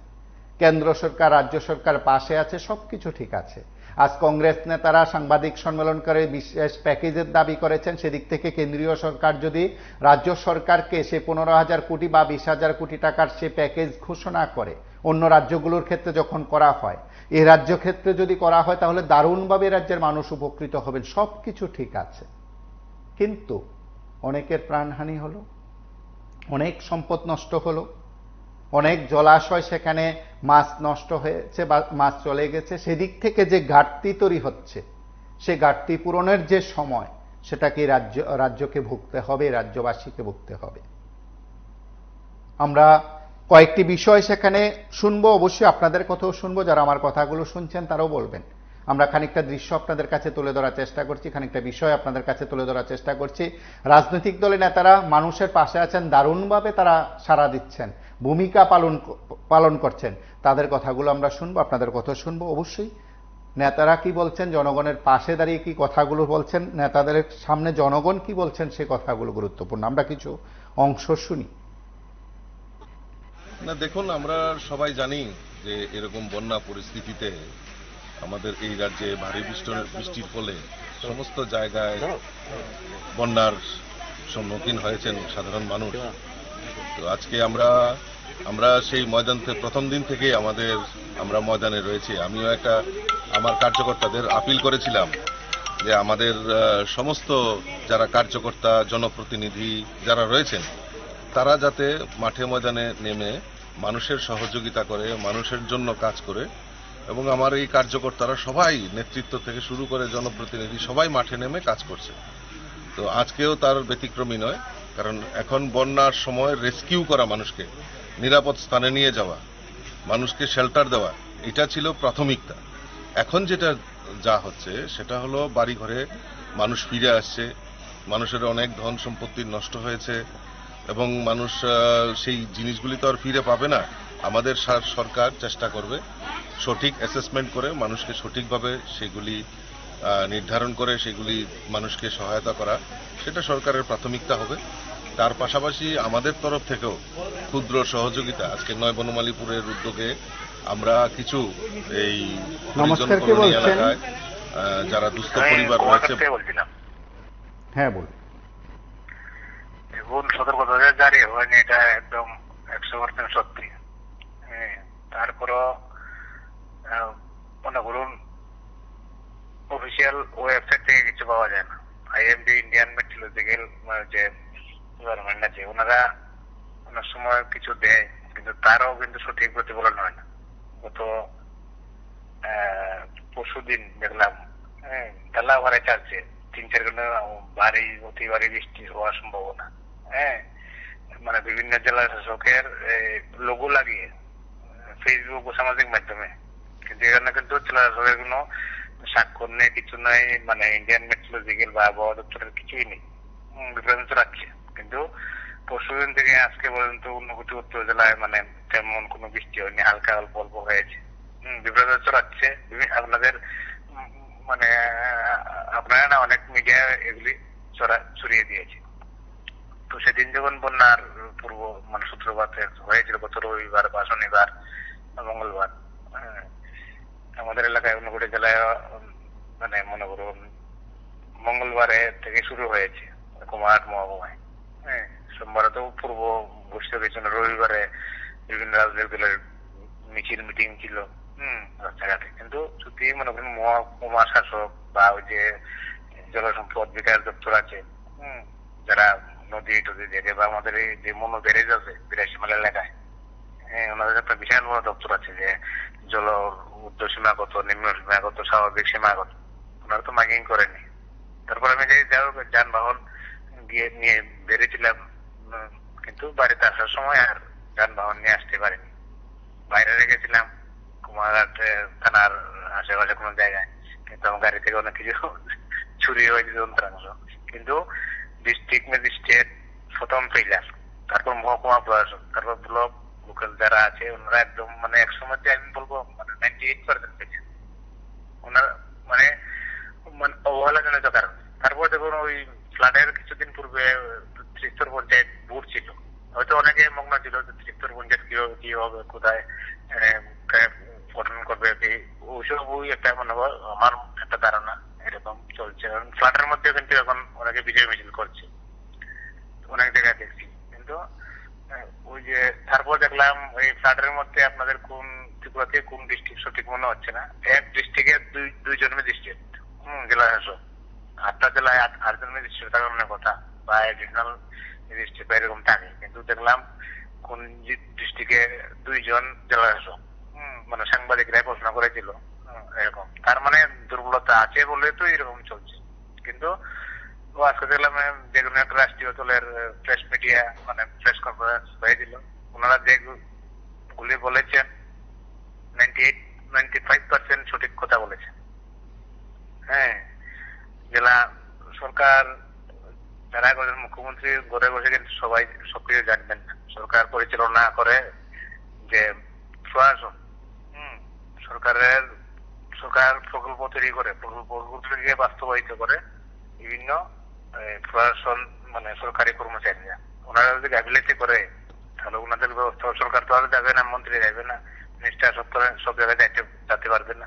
কেন্দ্র সরকার, রাজ্য সরকার পাশে আছে, সবকিছু ঠিক আছে। আজ কংগ্রেস নেতারা সাংবাদিক সম্মেলন করে বিশেষ প্যাকেজের দাবি করেছেন। সেদিক থেকে কেন্দ্রীয় সরকার যদি রাজ্য সরকারকে সে 15,000 কোটি বা 20,000 কোটি টাকার সে প্যাকেজ ঘোষণা করে, অন্য রাজ্যগুলোর ক্ষেত্রে যখন করা হয়, এই রাজ্য ক্ষেত্রে যদি করা হয় তাহলে দারুণভাবে রাজ্যের মানুষ উপকৃত হবেন, সবকিছু ঠিক আছে। কিন্তু অনেকের প্রাণহানি হলো, অনেক সম্পদ নষ্ট হলো, অনেক জলাশয় সেখানে মাছ নষ্ট হয়েছে বা মাছ চলে গেছে। সেদিক থেকে যে ঘাটতি তৈরি হচ্ছে, সে ঘাটতি পূরণের যে সময়, সেটাকে রাজ্যকে ভুগতে হবে, রাজ্যবাসীকে ভুগতে হবে। আমরা কয়েকটি বিষয় সেখানে শুনবো, অবশ্যই আপনাদের কথাও শুনবো, যারা আমার কথাগুলো শুনছেন তারাও বলবেন। আমরা খানিকটা দৃশ্য আপনাদের কাছে তুলে ধরার চেষ্টা করছি, খানিকটা বিষয় আপনাদের কাছে তুলে ধরার চেষ্টা করছি। রাজনৈতিক দলের নেতারা মানুষের পাশে আছেন, দারুণভাবে তারা সাড়া দিচ্ছেন, ভূমিকা পালন করছেন। তাদের কথাগুলো আমরা শুনবো, আপনাদের কথা শুনবো অবশ্যই। নেতারা কি বলছেন, জনগণের পাশে দাঁড়িয়ে কি কথাগুলো বলছেন, নেতাদের সামনে জনগণ কি বলছেন, সে কথাগুলো গুরুত্বপূর্ণ। আমরা কিছু অংশ শুনি। না দেখুন, আমরা সবাই জানি যে এরকম বন্যা পরিস্থিতিতে আমাদের এই রাজ্যে ভারী বৃষ্টির ফলে সমস্ত জায়গায় বন্যার সম্মুখীন হয়েছেন সাধারণ মানুষ। তো আজকে আমরা সেই ময়দান থেকে প্রথম দিন থেকে আমরা ময়দানে রয়েছি। আমিও আমার কার্যকর্তাদের আপিল করেছিলাম যে আমাদের সমস্ত যারা কার্যকর্তা, জনপ্রতিনিধি যারা রয়েছেন, তারা যাতে মাঠে ময়দানে নেমে মানুষের সহযোগিতা করে, মানুষের জন্য কাজ করে। এবং আমার এই কার্যকর্তারা সবাই, নেতৃত্ব থেকে শুরু করে জনপ্রতিনিধি, সবাই মাঠে নেমে কাজ করছে। তো আজকেও তার ব্যতিক্রমী নয়, কারণ এখন বন্যার সময় রেস্কিউ করা, মানুষকে নিরাপদ স্থানে নিয়ে যাওয়া, মানুষকে শেল্টার দেওয়া, এটা ছিল প্রাথমিকতা। এখন যেটা যা হচ্ছে সেটা হলো বাড়ি ঘরে মানুষ ফিরে আসছে, মানুষের অনেক ধন সম্পত্তি নষ্ট হয়েছে এবং মানুষ সেই জিনিসগুলি তো আর ফিরে পাবে না। আমাদের সরকার চেষ্টা করবে সঠিক অ্যাসেসমেন্ট করে মানুষকে সঠিকভাবে সেগুলি নির্ধারণ করে সেগুলি মানুষকে সহায়তা করা, সেটা সরকারের প্রাথমিকতা হবে। তার পাশাপাশি আমাদের তরফ থেকেও ক্ষুদ্র সহযোগিতা, আজকে নয় বনমালীপুরের উদ্যোগে আমরা কিছু এই এলাকায় যারা দুস্থ পরিবার রয়েছে। হ্যাঁ বলুন। এখন সতর্কতা জারি হয়নি, এটা একদম 100% সত্যি। তারপরও মনে করুন অফিসিয়াল ওয়েবসাইট থেকে কিছু পাওয়া যায় না। আইএমডি, ইন্ডিয়ান মেট্রোলজিক্যাল যে গভর্নমেন্ট আছে, ওনারা অনেক সময় কিছু দেয়, কিন্তু তারও কিন্তু সঠিক প্রতিফলন হয় না। গত পরশুদিন দেখলাম ডালাভারে চার্চে 3-4 ঘন্টা অতি ভারী বৃষ্টি হওয়ার সম্ভাবনা। মানে বিভিন্ন জেলা শাসকের লোগো লাগিয়ে ফেসবুক ও সামাজিক মাধ্যমে, কিন্তু এখানে কিন্তু জেলা শাসকের কোনো স্বাক্ষর নেই, কিছু নাই, মানে ইন্ডিয়ান মেট্রোলজিক্যাল বা আবহাওয়া দপ্তরের কিছুই নেই, বিভ্রান্ত রাখছে। কিন্তু পরশুদিন থেকে আজকে পর্যন্ত ঊনকোটি উত্তর জেলায় মানে তেমন কোনো বৃষ্টি হয়নি, হালকা অল্প অল্প হয়েছে। বিভ্রান্ত রাখছে আপনাদের, মানে আপনারা না অনেক মিডিয়া এগুলি ছড়িয়ে দিয়েছে। তো সেদিন যখন বন্যার পূর্ব মানে সূত্রপাত হয়েছিল গত রবিবার বা শনিবার মঙ্গলবার, আমাদের এলাকায় ঊনকোটি জেলায় মানে মনে করুন মঙ্গলবারে থেকে শুরু হয়েছে কুমারহাট মহকুমায়। সোমবারে তো পূর্ব ঘোষিত হয়েছিল, রবিবারে বিভিন্ন রাজনৈতিক দলের মিছিল মিটিং ছিল রাস্তাঘাটে। কিন্তু যদি মনে করেন মহকুমা শাসক বা ওই যে জলসম্পদ বিকাশ দপ্তর আছে, যারা নদী টদী দেখে, বা আমাদের এই যে মনো ব্যারেজ আছে 82 মাইল এলাকায়, ওনাদের একটা বিশাল বড় দপ্তর আছে যে জল ঊর্ধ্ব সীমাগত, নিম্ন সীমাগত, স্বাভাবিক সীমাগত, ওনারা তো মাইকিং করেনি। তারপর আমি যানবাহন গিয়ে নিয়ে বেরিয়েছিলাম, কিন্তু বাড়িতে আসার সময় আর যানবাহন নিয়ে আসতে পারিনি, বাইরে রেখেছিলাম কুমারহাট থানার আশেপাশে কোনো জায়গায়। কিন্তু আমার গাড়ি থেকে অনেক কিছু চুরি হয়েছে, যন্ত্রাংশ। কিন্তু ডিস্ট্রিক্ট ম্যাজিস্ট্রেট প্রথম ফেইলার, তারপর মহকুমা প্রশাসক, তারপর ব্লক লোকাল যারা আছে, ওনারা একদম মানে একসময় আমি বলবো মানে 98% পেয়েছে ওনারা, মানে অবহেলাজনিত কারণ। তারপর দেখুন ওই ফ্লাডের কিছুদিন পূর্বে ত্রিস্তর পঞ্চায়েত ভোট ছিল, হয়তো অনেকে মগ্ন ছিল যে ত্রিস্তর পঞ্চায়েত কি হবে, কোথায় গঠন করবে, ওইসব ওই একটা মানে আমার দেখলাম ওই ফ্লাডের মধ্যে আপনাদের কোন ত্রিপুরাতে কোন ডিস্ট্রিক্ট সঠিক মনে হচ্ছে না, এক ডিস্ট্রিক্টে দুইজন ম্যাজিস্ট্রেট, জেলা শাসক, 8টা জেলায় 8জন ম্যাজিস্ট্রেট থাকার মানে কথা, বা এডিশনাল ম্যাজিস্ট্রেট বা এরকম থাকে, কিন্তু দেখলাম কোন ডিস্ট্রিক্টে 2জন জেলা শাসক। মানে সাংবাদিকরাই প্রশ্ন করেছিল এরকম, তার মানে দুর্বলতা আছে বলে তো এরকম চলছে। কিন্তু আজকে দেখলাম যে কোনো একটা রাষ্ট্রীয় দলের প্রেস মিডিয়া মানে প্রেস কনফারেন্স হয়ে দিল, ওনারা যেগুলি বলেছেন 95% সঠিক কথা বলেছেন। হ্যাঁ, জেলা সরকার যারা করেন, মুখ্যমন্ত্রী ঘরে বসে কিন্তু সবাই সবকিছু জানবেন না। সরকার পরিচালনা করে যে প্রশাসন, সরকার প্রকল্প তৈরি করে, প্রকল্পকে বাস্তবায়িত করে বিভিন্ন প্রশাসন মানে সরকারি কর্মচারীরা। ওনারা যদি গাফিলতি করে তাহলে ওনাদের ব্যবস্থা সরকার তো আর যাবে না, মন্ত্রী যাবে না, মিনিস্টার সব জায়গায় যেতে পারবে না।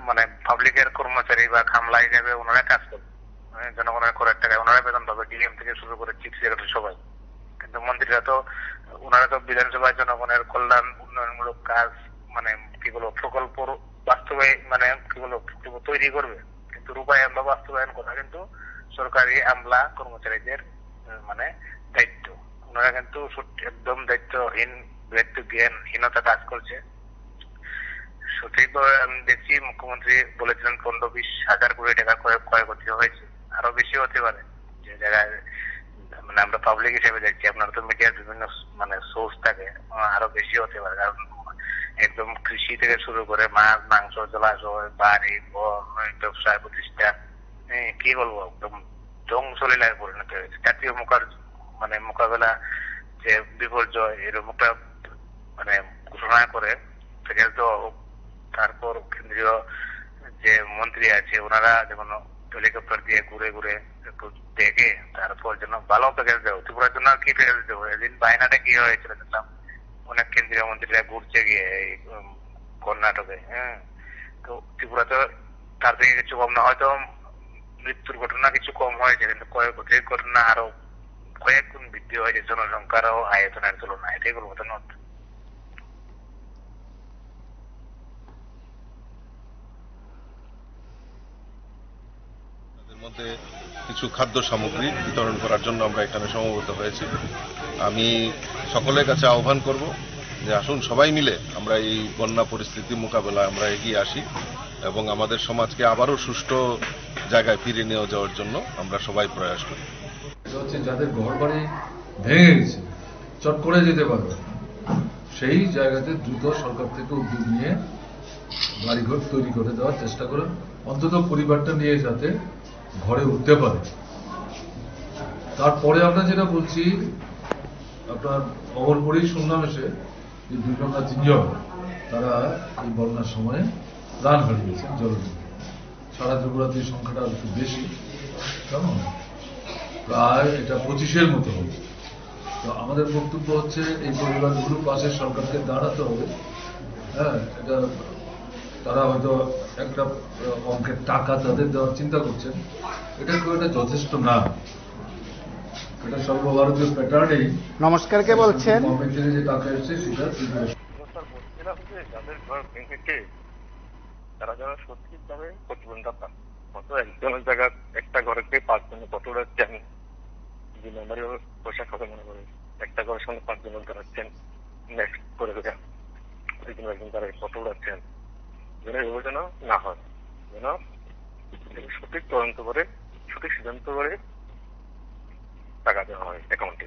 মানে পাবলিকের কর্মচারী বা খামলা হিসাবে ওনারা কাজ করবে, জনগণের করের টাকায় ওনারা বেতন পাবে, ডিএম থেকে শুরু করে চিফ সেক্রেটারি সবাই। কিন্তু মন্ত্রীরা তো ওনারা তো বিধানসভায় জনগণের কল্যাণ উন্নয়নমূলক কাজ মানে কি বলবো প্রকল্প বাস্তবায়ন মানে কি বলবো তৈরি করবে, কিন্তু রূপায়ণ বা বাস্তবায়ন করা কিন্তু সরকারি আমলা কর্মচারীদের মানে দায়িত্ব। ওনারা কিন্তু একদম জ্ঞানহীনতা কাজ করছে। সঠিকভাবে আমি দেখছি মুখ্যমন্ত্রী বলেছিলেন 15-20 হাজার কোটি টাকা ক্ষয়ক্ষতি হয়েছে, আরো বেশি হতে পারে। যে জায়গায় মানে আমরা পাবলিক হিসেবে দেখছি, আপনার তো মিডিয়ার বিভিন্ন মানে সোর্স থাকে, আরো বেশি হতে পারে। কারণ একদম কৃষি থেকে শুরু করে মাছ মাংস জলাশয় বাড়ি ব্যবসায় প্রতিষ্ঠান কি বলবো একদম ধ্বংসলীলায় পরিণত হয়েছে। জাতীয় মোকাবেলা যে বিপর্যয় এরকম একটা মানে ঘোষণা করে থেকে তো, তারপর কেন্দ্রীয় যে মন্ত্রী আছে ওনারা যেমন হেলিকপ্টার দিয়ে ঘুরে ঘুরে একটু দেখে তারপর যেন ভালো প্যাকেজ দেবো। ত্রিপুরার জন্য কি প্যাকেজ দেবো? এদিন বায়নাটা কি হয়েছিল দেখলাম, অনেক কেন্দ্রীয় মন্ত্রীরা ঘুরছে গিয়ে এই কর্ণাটকে। তো ত্রিপুরা তো তার থেকে কিছু কম না, হয়তো মৃত্যুর ঘটনা কিছু কম হয়েছে, কিন্তু ক্ষয়ক্ষতির ঘটনা আরো কয়েক গুণ বৃদ্ধি হয়েছে জনসংখ্যার ও আয়তনের তুলনায়। এটাই বলবো। ধন্যবাদ। তাদের মধ্যে কিছু খাদ্য সামগ্রী বিতরণ করার জন্য আমরা এখানে সমবেত হয়েছি। আমি সকলের কাছে আহ্বান করব যে আসুন সবাই মিলে আমরা এই বন্যা পরিস্থিতি মোকাবেলায় আমরা এগিয়ে আসি এবং আমাদের সমাজকে আবারও সুষ্ঠু জায়গায় ফিরে নিয়ে যাওয়ার জন্য আমরা সবাই প্রয়াস করি। যাদের ঘর বাড়ি ভেঙে গেছে, চট করে যেতে পারবে, সেই জায়গাতে দ্রুত সরকার থেকে উদ্যোগ নিয়ে বাড়িঘর তৈরি করে দেওয়ার চেষ্টা করে, অন্তত পরিবারটা নিয়ে যাতে ঘরে উঠতে পারে। তারপরে আমরা যেটা বলছি, আপনার খবর পড়েই শুনলাম এসে যে 2জন না 3জন তারা এই বন্যার সময় প্রাণ হারিয়েছেন জলজীবন। সারা ত্রিপুরাতে সংখ্যাটা একটু বেশি, কেমন প্রায় এটা 25-এর মতো হবে। তো আমাদের বক্তব্য হচ্ছে এই পরিবারগুলোর পাশে সরকারকে দাঁড়াতে হবে। হ্যাঁ, এটা তারা হয়তো একটা অঙ্কের টাকা তাদের দেওয়ার চিন্তা করছেন, এটা খুব একটা যথেষ্ট না। এটা সর্বভারতীয় প্যাটার্নেই। নমস্কার, কে বলছেন? গভর্নমেন্ট থেকে যে টাকা এসছে সেটা যাদের ঘর ভেঙেছে তারা যারা সঠিকভাবে প্রতিবন্ধা পান, কত একজনের জায়গা একটা ঘরের থেকে 5 জনে কত উড়াচ্ছেন, 2 নম্বরে পয়সা খাবে মনে করে একটা ঘরের সঙ্গে 5 জন দাঁড়াচ্ছেন নেক্সট করে দেবেন, একজন তারা কত উড়াচ্ছেন, যেন এগুলো যেন না হয়, যেন সঠিক তদন্ত করে সঠিক সিদ্ধান্ত করে টাকা দেওয়া হয় অ্যাকাউন্টে।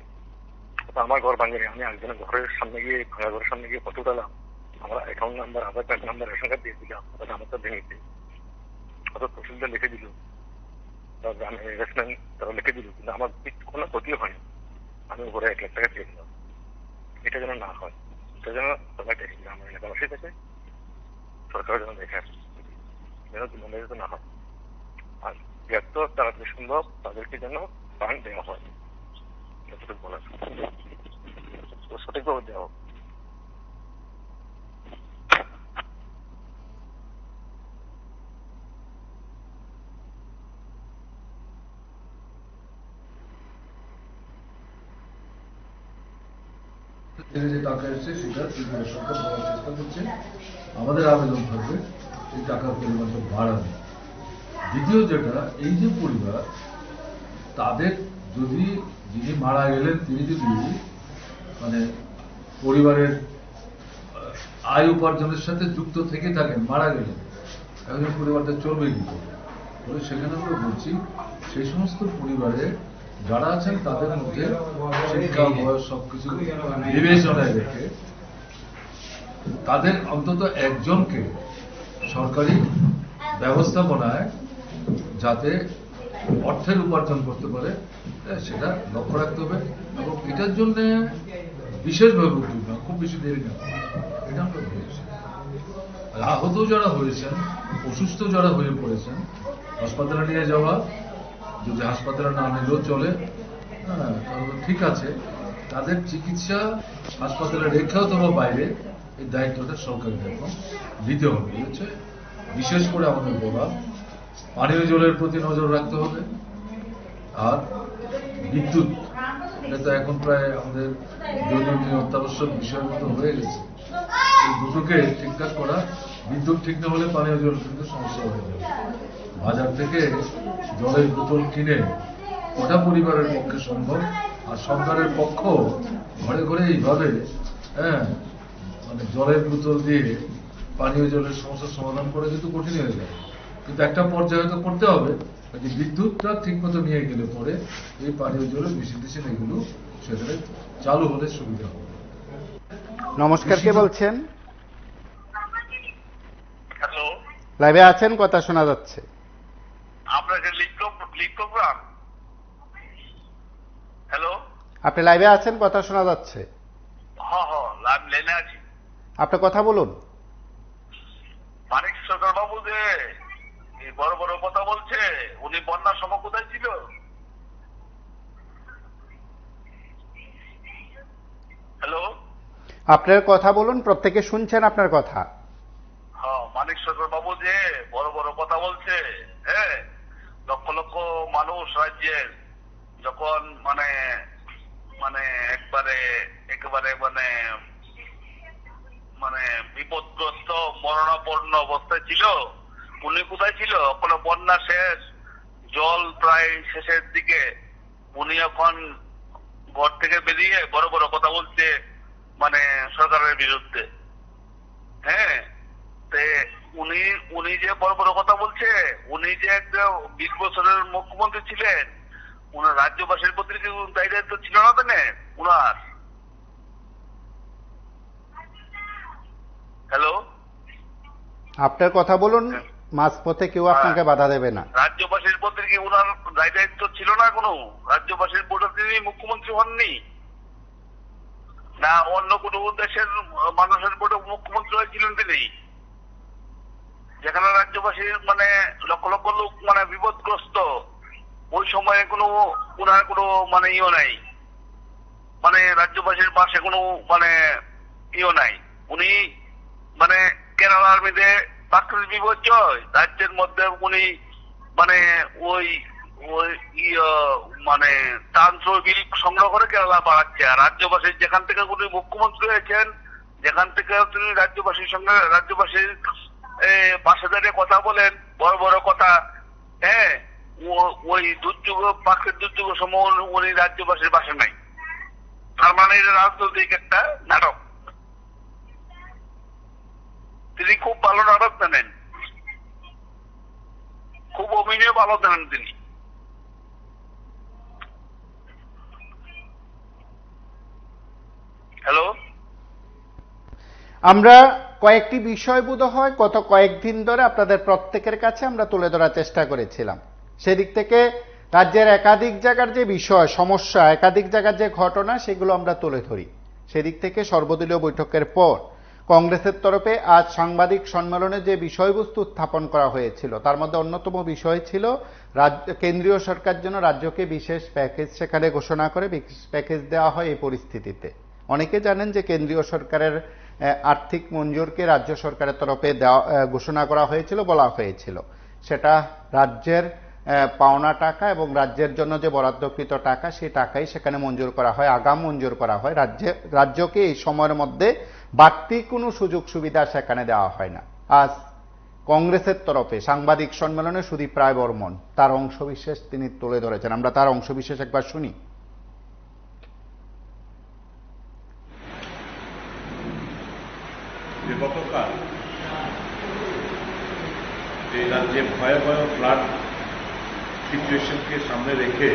আমার ঘর ভাঙেনি, আমি একজনের ঘরের সামনে গিয়ে ঘরের সামনে গিয়ে ফটো দিলাম, আমরা অ্যাকাউন্ট নাম্বার আধার কার্ড নাম্বার রেশন কার্ড দিয়ে দিলাম, আমার তো ভেঙেছে, অত তহসিলদার লিখে দিল, গ্রামে ইনভেস্টমেন্ট তারা লিখে দিল, কিন্তু আমার কোনো ক্ষতিও হয়নি, আমি উপরে 1 লাখ টাকা দিয়ে দিলাম। এটা যেন না হয়, এটা যেন সবাই দেখে, আমার এলাকাবাসীর কাছে সরকার যেন দেখে যেন দুর্নীতি না হয়, আর যত তাড়াতাড়ি সম্ভব তাদেরকে যেন ফান্ড দেওয়া হয়, যতটুকু বলা সঠিকভাবে দেওয়া হোক। থেকে যে টাকা এসছে সেটা ত্রিপুরা সরকার দেওয়ার চেষ্টা করছে। আমাদের আবেদন থাকবে এই টাকার পরিমাণটা বাড়ানো। দ্বিতীয় যেটা, এই যে পরিবার, তাদের যদি যিনি মারা গেলেন তিনি যদি মানে পরিবারের আয় উপার্জনের সাথে যুক্ত থেকে থাকেন, মারা গেলেন, এখন পরিবারটা চলবে কি করে? তবে সেখানে আমরা বলছি সেই সমস্ত পরিবারে যারা আছেন তাদের মধ্যে শিক্ষা, বয়স সবকিছু বিবেচনায় রেখে তাদের অন্তত একজনকে সরকারি ব্যবস্থাপনায় যাতে অর্থের উপার্জন করতে পারে সেটা লক্ষ্য রাখতে হবে। এবং এটার জন্য বিশেষভাবে উদ্যোগ না, খুব বেশি দেরি না, এটা আমরা বলেছি। আহত যারা হয়েছেন, অসুস্থ যারা হয়ে পড়েছেন, হাসপাতালে নিয়ে যাওয়া, যদি হাসপাতালে না নিলেও চলে, হ্যাঁ তাহলে ঠিক আছে, তাদের চিকিৎসা হাসপাতালে রেখে অথবা বাইরে এই দায়িত্বটা সরকারের এখন দিতে হবে। হচ্ছে বিশেষ করে আমাদের বলা, পানীয় জলের প্রতি নজর রাখতে হবে। আর বিদ্যুৎ, এটা তো এখন প্রায় আমাদের দৈনন্দিন অত্যাবশ্যক বিষয়ের মতো হয়ে গেছে। এই দুটোকে ঠিকঠাক করা, বিদ্যুৎ ঠিক না হলে পানীয় জল কিন্তু সমস্যা হয়ে যাবে। বাজার থেকে জলের বোতল কিনে ওটা পরিবারের পক্ষে সম্ভব, আর সরকারের পক্ষ ঘরে ঘরে এইভাবে মানে জলের বোতল দিয়ে পানীয় জলের সমস্যার সমাধান করে কিন্তু কঠিন হয়ে যায়। কিন্তু একটা পর্যায়ে তো করতে হবে যে বিদ্যুৎটা ঠিক মতো নিয়ে গেলে পরে এই পানীয় জলের মেশিন এগুলো সেখানে চালু হলে সুবিধা হবে। নমস্কার, কে বলছেন? হ্যালো, লাইভে আছেন, কথা শোনা যাচ্ছে। আপনার লিগ প্রোগ্রাম। হ্যালো, আপনি লাইভে আছেন, কথা শোনা যাচ্ছে। লাইভ লেনে আছি। আপনি কথা বলুন। মানিক সরকার বাবু যে এই বড় বড় কথা বলছে, উনি বন্যার সময় কোথায় ছিল? হ্যালো, আপনার কথা বলুন, প্রত্যেকে শুনছেন আপনার কথা। মানিক সরকার বাবু যে বড় বড় কথা বলছে, হ্যাঁ, লক্ষ লক্ষ মানুষ রাজ্যের যখন মানে মানে একেবারে মানে মানে বিপদগ্রস্ত মরণাপন্ন অবস্থায় ছিল, উনি কোথায় ছিল? কোনো বন্যা শেষ, জল প্রায় শেষের দিকে, উনি এখন ঘর থেকে বেরিয়ে বড় বড় কথা বলছে মানে সরকারের বিরুদ্ধে। হ্যাঁ, উনি যে বড় বড় কথা বলছে, উনি যে একটা 20 বছরের মুখ্যমন্ত্রী ছিলেন, উনার রাজ্যবাসীর প্রতি দায়িত্ব ছিল না তো উনার। হ্যালো, আপনার কথা বলুন, মাঝপথে কেউ আপনাকে বাধা দেবে না। রাজ্যবাসীর প্রতি কি উনার দায়িত্ব ছিল না? কোনো রাজ্যবাসীর ভোটে তিনি মুখ্যমন্ত্রী হননি না, অন্য কোনো দেশের মানুষের ভোটে মুখ্যমন্ত্রী হয়েছিলেন তিনি? যেখানে রাজ্যবাসীর মানে লক্ষ লক্ষ লোক মানে বিপদগ্রস্ত, ওই সময়ে কোনো উনার কোনো মানে নাই, মানে রাজ্যবাসীর পাশে কোনো মানে নাই। উনি মানে কেরালার মধ্যে প্রাকৃতিক বিপর্যয়, রাজ্যের মধ্যে উনি মানে ওই ওই মানে তহবিল সংগ্রহ করে কেরালা বাড়াচ্ছে। আর রাজ্যবাসীর যেখান থেকে উনি মুখ্যমন্ত্রী হয়েছেন, যেখান থেকে তিনি রাজ্যবাসীর সঙ্গে রাজ্যবাসীর পাশে দাঁড়িয়ে কথা বলেন, বড় বড় কথা, হ্যাঁ, ওই দুর্যোগ প্রাকৃতিক দুর্যোগের সময় উনি রাজ্যবাসীর পাশে নাই। তার মানে এটা রাজনৈতিক একটা নাটক। তিনি খুব ভালো নাটক জানেন, খুব অভিনয় ভালো জানেন তিনি। হ্যালো, আমরা কয়েকটি বিষয় বোধহয় গত কয়েকদিন ধরে আপনাদের প্রত্যেকের কাছে আমরা তুলে ধরার চেষ্টা করেছিলাম। সেদিক থেকে রাজ্যের একাধিক জায়গার যে বিষয় সমস্যা, একাধিক জায়গার যে ঘটনা, সেগুলো আমরা তুলে ধরি। সেদিক থেকে সর্বদলীয় বৈঠকের পর কংগ্রেসের তরফে আজ সাংবাদিক সম্মেলনে যে বিষয়বস্তু উত্থাপন করা হয়েছিল, তার মধ্যে অন্যতম বিষয় ছিল কেন্দ্রীয় সরকার যেন রাজ্যকে বিশেষ প্যাকেজ সেখানে ঘোষণা করে প্যাকেজ দেওয়া হয়। এই পরিস্থিতিতে অনেকে জানেন যে কেন্দ্রীয় সরকারের আর্থিক মঞ্জুরকে রাজ্য সরকারের তরফে ঘোষণা করা হয়েছিল, বলা হয়েছিল সেটা রাজ্যের পাওনা টাকা এবং রাজ্যের জন্য যে বরাদ্দকৃত টাকা সেই টাকাই সেখানে মঞ্জুর করা হয়, আগাম মঞ্জুর করা হয়। রাজ্যকে এই সময়ের মধ্যে বাড়তি কোনো সুযোগ সুবিধা সেখানে দেওয়া হয় না। আজ কংগ্রেসের তরফে সাংবাদিক সম্মেলনে সুদীপ রায় বর্মন তার অংশবিশেষ তিনি তুলে ধরেছেন। আমরা তার অংশবিশেষ একবার শুনি। গতকাল এই রাজ্যে ভয়াবহ ফ্লাড সিচুয়েশনকে সামনে রেখে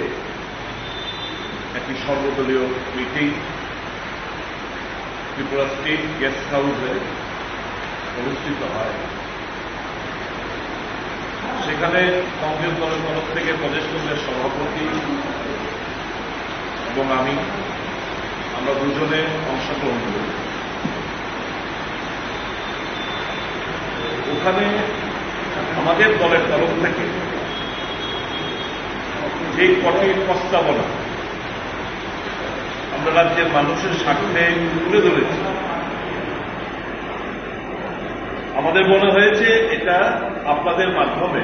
একটি সর্বদলীয় মিটিং ত্রিপুরা স্টেট গেস্ট হাউসে অনুষ্ঠিত হয়। সেখানে কংগ্রেস দলের তরফ থেকে প্রদেশ কংগ্রেস সভাপতি এবং আমরা দুজনে অংশগ্রহণ করি। ওখানে আমাদের দলের তরফ থেকে যে কঠিন প্রস্তাবনা আমরা রাজ্যের মানুষের স্বার্থে তুলে ধরেছি, আমাদের মনে হয়েছে এটা আপনাদের মাধ্যমে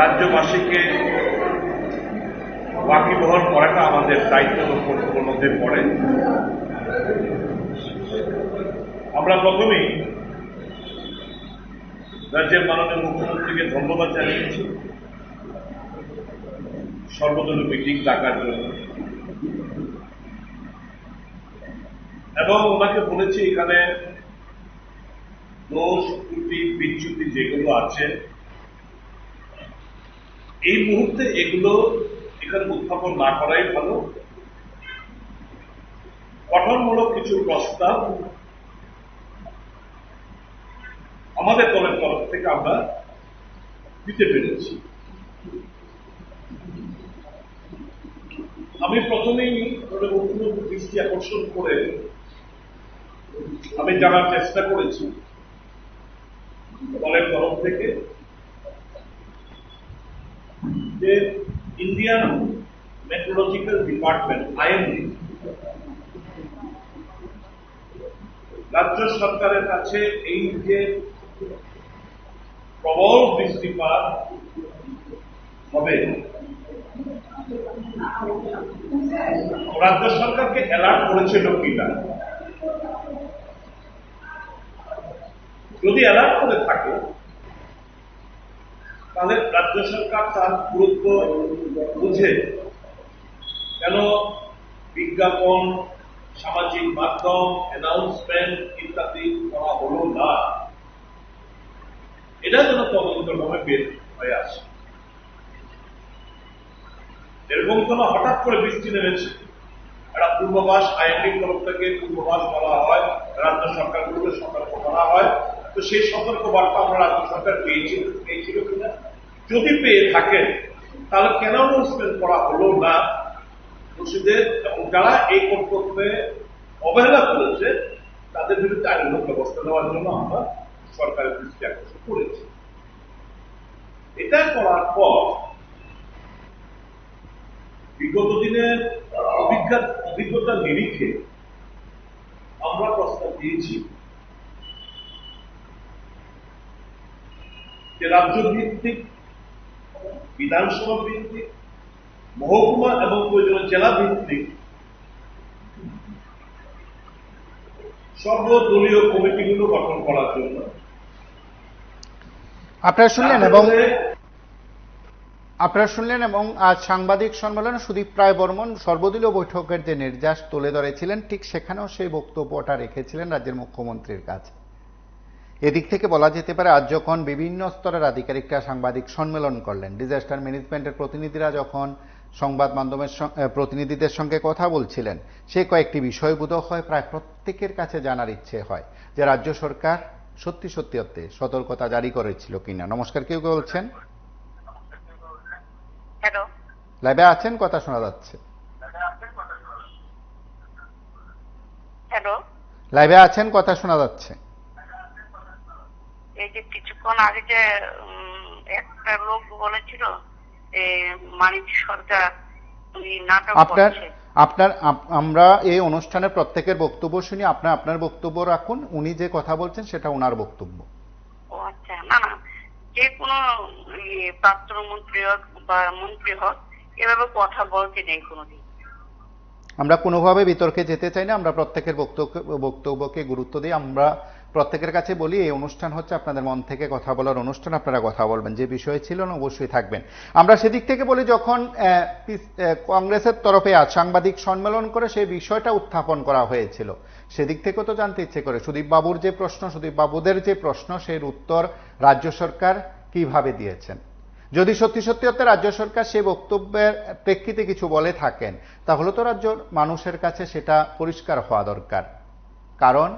রাজ্যবাসীকে ওয়াকিবহাল করাটা আমাদের দায়িত্বের মধ্যে পড়ে। আমরা প্রথমেই রাজ্যের মাননীয় মুখ্যমন্ত্রীকে ধন্যবাদ জানিয়েছি সর্বদলীয় মিটিং ডাকার জন্য, এবং ওনাকে বলেছি এখানে দোষ ত্রুটি বিচ্যুতি যেগুলো আছে এই মুহূর্তে এগুলো এখানে উত্থাপন না করাই ভালো। গঠনমূলক কিছু প্রস্তাব আমাদের দলের তরফ থেকে আমরা দিতে পেরেছি। আমি প্রথমেই মুখ্যমন্ত্রীর দৃষ্টি আকর্ষণ করে আমি জানার চেষ্টা করেছি দলের তরফ থেকে যে ইন্ডিয়ান মেট্রোলজিক্যাল ডিপার্টমেন্ট IMD রাজ্য সরকারের কাছে এই যে প্রবল বৃষ্টিপাত হবে রাজ্য সরকারকে অ্যালার্ট করেছিল কিনা। যদি অ্যালার্ট করে থাকে তাহলে রাজ্য সরকার তার গুরুত্ব বুঝে কেন বিজ্ঞাপন, সামাজিক মাধ্যম, অ্যানাউন্সমেন্ট ইত্যাদি করা হলো না, এটা যেন তদন্তভাবে বের হয়ে আসে। এরকম কোন হঠাৎ করে বৃষ্টি নেমেছে, একটা পূর্বাভাস IMDর তরফ থেকে পূর্বাভাস বলা হয়, রাজ্য সরকারগুলোকে সতর্ক করা হয়, তো সেই সতর্ক বার্তা আমরা রাজ্য সরকার পেয়েছিল কিনা, যদি পেয়ে থাকেন তাহলে কেন অ্যানাউন্সমেন্ট করা হলো না দোষীদের, এবং যারা এই কর্তব্যে অবহেলা করেছে তাদের বিরুদ্ধে আইনগত ব্যবস্থা নেওয়ার জন্য আমরা সরকারের দৃষ্টি আকর্ষণ করেছি। এটা করার পর বিগত দিনের অভিজ্ঞতার নিরিখে আমরা প্রস্তাব দিয়েছি যে রাজ্য ভিত্তিক, বিধানসভা ভিত্তিক, মহকুমা এবং প্রয়োজনীয় জেলা ভিত্তিক সর্বদলীয় কমিটিগুলো গঠন করার জন্য। আপনারা শুনলেন এবং আজ সাংবাদিক সম্মেলনে সুদীপ রায় বর্মন সর্বদলীয় বৈঠকের যে নির্যাস তুলে ধরেছিলেন, ঠিক সেখানেও সেই বক্তব্যটা রেখেছিলেন রাজ্যের মুখ্যমন্ত্রীর কাছে। এদিক থেকে বলা যেতে পারে আজ যখন বিভিন্ন স্তরের আধিকারিকরা সাংবাদিক সম্মেলন করলেন, ডিজাস্টার ম্যানেজমেন্টের প্রতিনিধিরা যখন সংবাদ মাধ্যমের প্রতিনিধিদের সঙ্গে কথা বলছিলেন, সে কয়েকটি বিষয় বোধ হয় প্রায় প্রত্যেকের কাছে জানার ইচ্ছে হয় যে রাজ্য সরকার সত্যি সত্যি অর্থে সতর্কতা জারি করেছিল কিনা। নমস্কার, কেউ কেউ বলছেন? হ্যালো, লাইভে আছেন? কথা শোনা যাচ্ছে। হ্যালো, লাইভে আছেন? কথা শোনা যাচ্ছে। এই যে কিছুক্ষণ আগে যে একটা লোক বলেছিল মানিক সরকার নাটক করছে, আমরা এই অনুষ্ঠানের প্রত্যেকের বক্তব্য শুনি, আপনার বক্তব্য রাখুন। উনি যে কথা বলছেন সেটা ওনার বক্তব্য। ও আচ্ছা, না না, যে কোনো প্রাক্তন মন্ত্রী হোক বা মন্ত্রী হোক এভাবে কথা বলতে নেই কোনোদিন। আমরা কোনোভাবে বিতর্কে যেতে চাই না, আমরা প্রত্যেকের বক্তব্যকে গুরুত্ব দিই। আমরা প্রত্যেকের কাছে বলি এই অনুষ্ঠান হচ্ছে আপনাদের মন থেকে কথা বলার অনুষ্ঠান, আপনারা কথা বলবেন, যে বিষয় ছিল না অবশ্যই থাকবেন। আমরা সেদিক থেকে বলি, যখন কংগ্রেসের তরফে আজ সাংবাদিক সম্মেলন করে সেই বিষয়টা উত্থাপন করা হয়েছিল, সেদিক থেকে তো জানতে ইচ্ছে করে সুদীপ বাবুর যে প্রশ্ন, সুদীপ বাবুদের যে প্রশ্ন, সেই উত্তর রাজ্য সরকার কিভাবে দিয়েছেন। যদি সত্যি সত্যি অর্থে রাজ্য সরকার সেই বক্তব্যের প্রেক্ষিতে কিছু বলে থাকেন, তাহলে তো রাজ্য মানুষের কাছে সেটা পরিষ্কার হওয়া দরকার। কারণ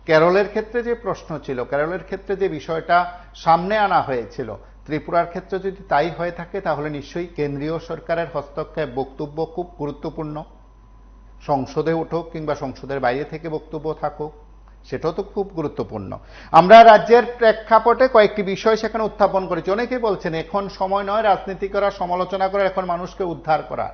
কেরলের ক্ষেত্রে যে প্রশ্ন ছিল, কেরলের ক্ষেত্রে যে বিষয়টা সামনে আনা হয়েছিল, ত্রিপুরার ক্ষেত্রে যদি তাই হয়ে থাকে, তাহলে নিশ্চয়ই কেন্দ্রীয় সরকারের হস্তক্ষেপ, বক্তব্য খুব গুরুত্বপূর্ণ। সংসদে উঠুক কিংবা সংসদের বাইরে থেকে বক্তব্য থাকুক, সেটাও তো খুব গুরুত্বপূর্ণ। আমরা রাজ্যের প্রেক্ষাপটে কয়েকটি বিষয় সেখানে উত্থাপন করেছি। অনেকেই বলছেন এখন সময় নয় রাজনীতি করা, সমালোচনা করা, এখন মানুষকে উদ্ধার করা।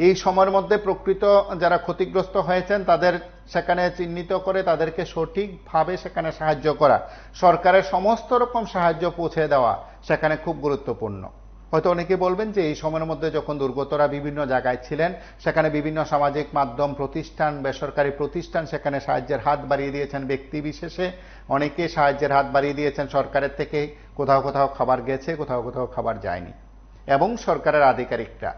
এই সময়ের মধ্যে প্রকৃত যারা ক্ষতিগ্রস্ত হয়েছেন তাদের সেখানে চিহ্নিত করে তাদেরকে সঠিকভাবে সেখানে সাহায্য করা, সরকারের সমস্ত রকম সাহায্য পৌঁছে দেওয়া সেখানে খুব গুরুত্বপূর্ণ। হয়তো অনেকে বলবেন যে এই সময়ের মধ্যে যখন দুর্গতরা বিভিন্ন জায়গায় ছিলেন, সেখানে বিভিন্ন সামাজিক মাধ্যম প্রতিষ্ঠান, বেসরকারি প্রতিষ্ঠান সেখানে সাহায্যের হাত বাড়িয়ে দিয়েছেন, ব্যক্তি বিশেষে অনেকে সাহায্যের হাত বাড়িয়ে দিয়েছেন। সরকারের থেকে কোথাও কোথাও খাবার গেছে, কোথাও কোথাও খাবার যায়নি। এবং সরকারের আধিকারিকরা,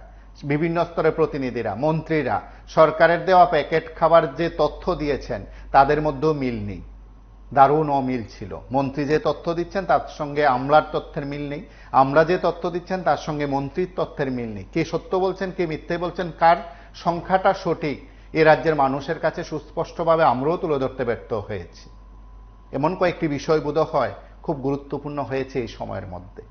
বিভিন্ন স্তরের প্রতিনিধিরা, মন্ত্রীরা সরকারের দেওয়া প্যাকেট খাবার যে তথ্য দিয়েছেন তাদের মধ্যেও মিল নেই, দারুণ অমিল ছিল। মন্ত্রী যে তথ্য দিচ্ছেন তার সঙ্গে আমলার তথ্যের মিল নেই, আমরা যে তথ্য দিচ্ছেন তার সঙ্গে মন্ত্রীর তথ্যের মিল নেই। কে সত্য বলছেন, কে মিথ্যে বলছেন, কার সংখ্যাটা সঠিক, এ রাজ্যের মানুষের কাছে সুস্পষ্টভাবে আমরাও তুলে ধরতে ব্যর্থ হয়েছি। এমন কয়েকটি বিষয় বোধ হয় খুব গুরুত্বপূর্ণ হয়েছে এই সময়ের মধ্যে।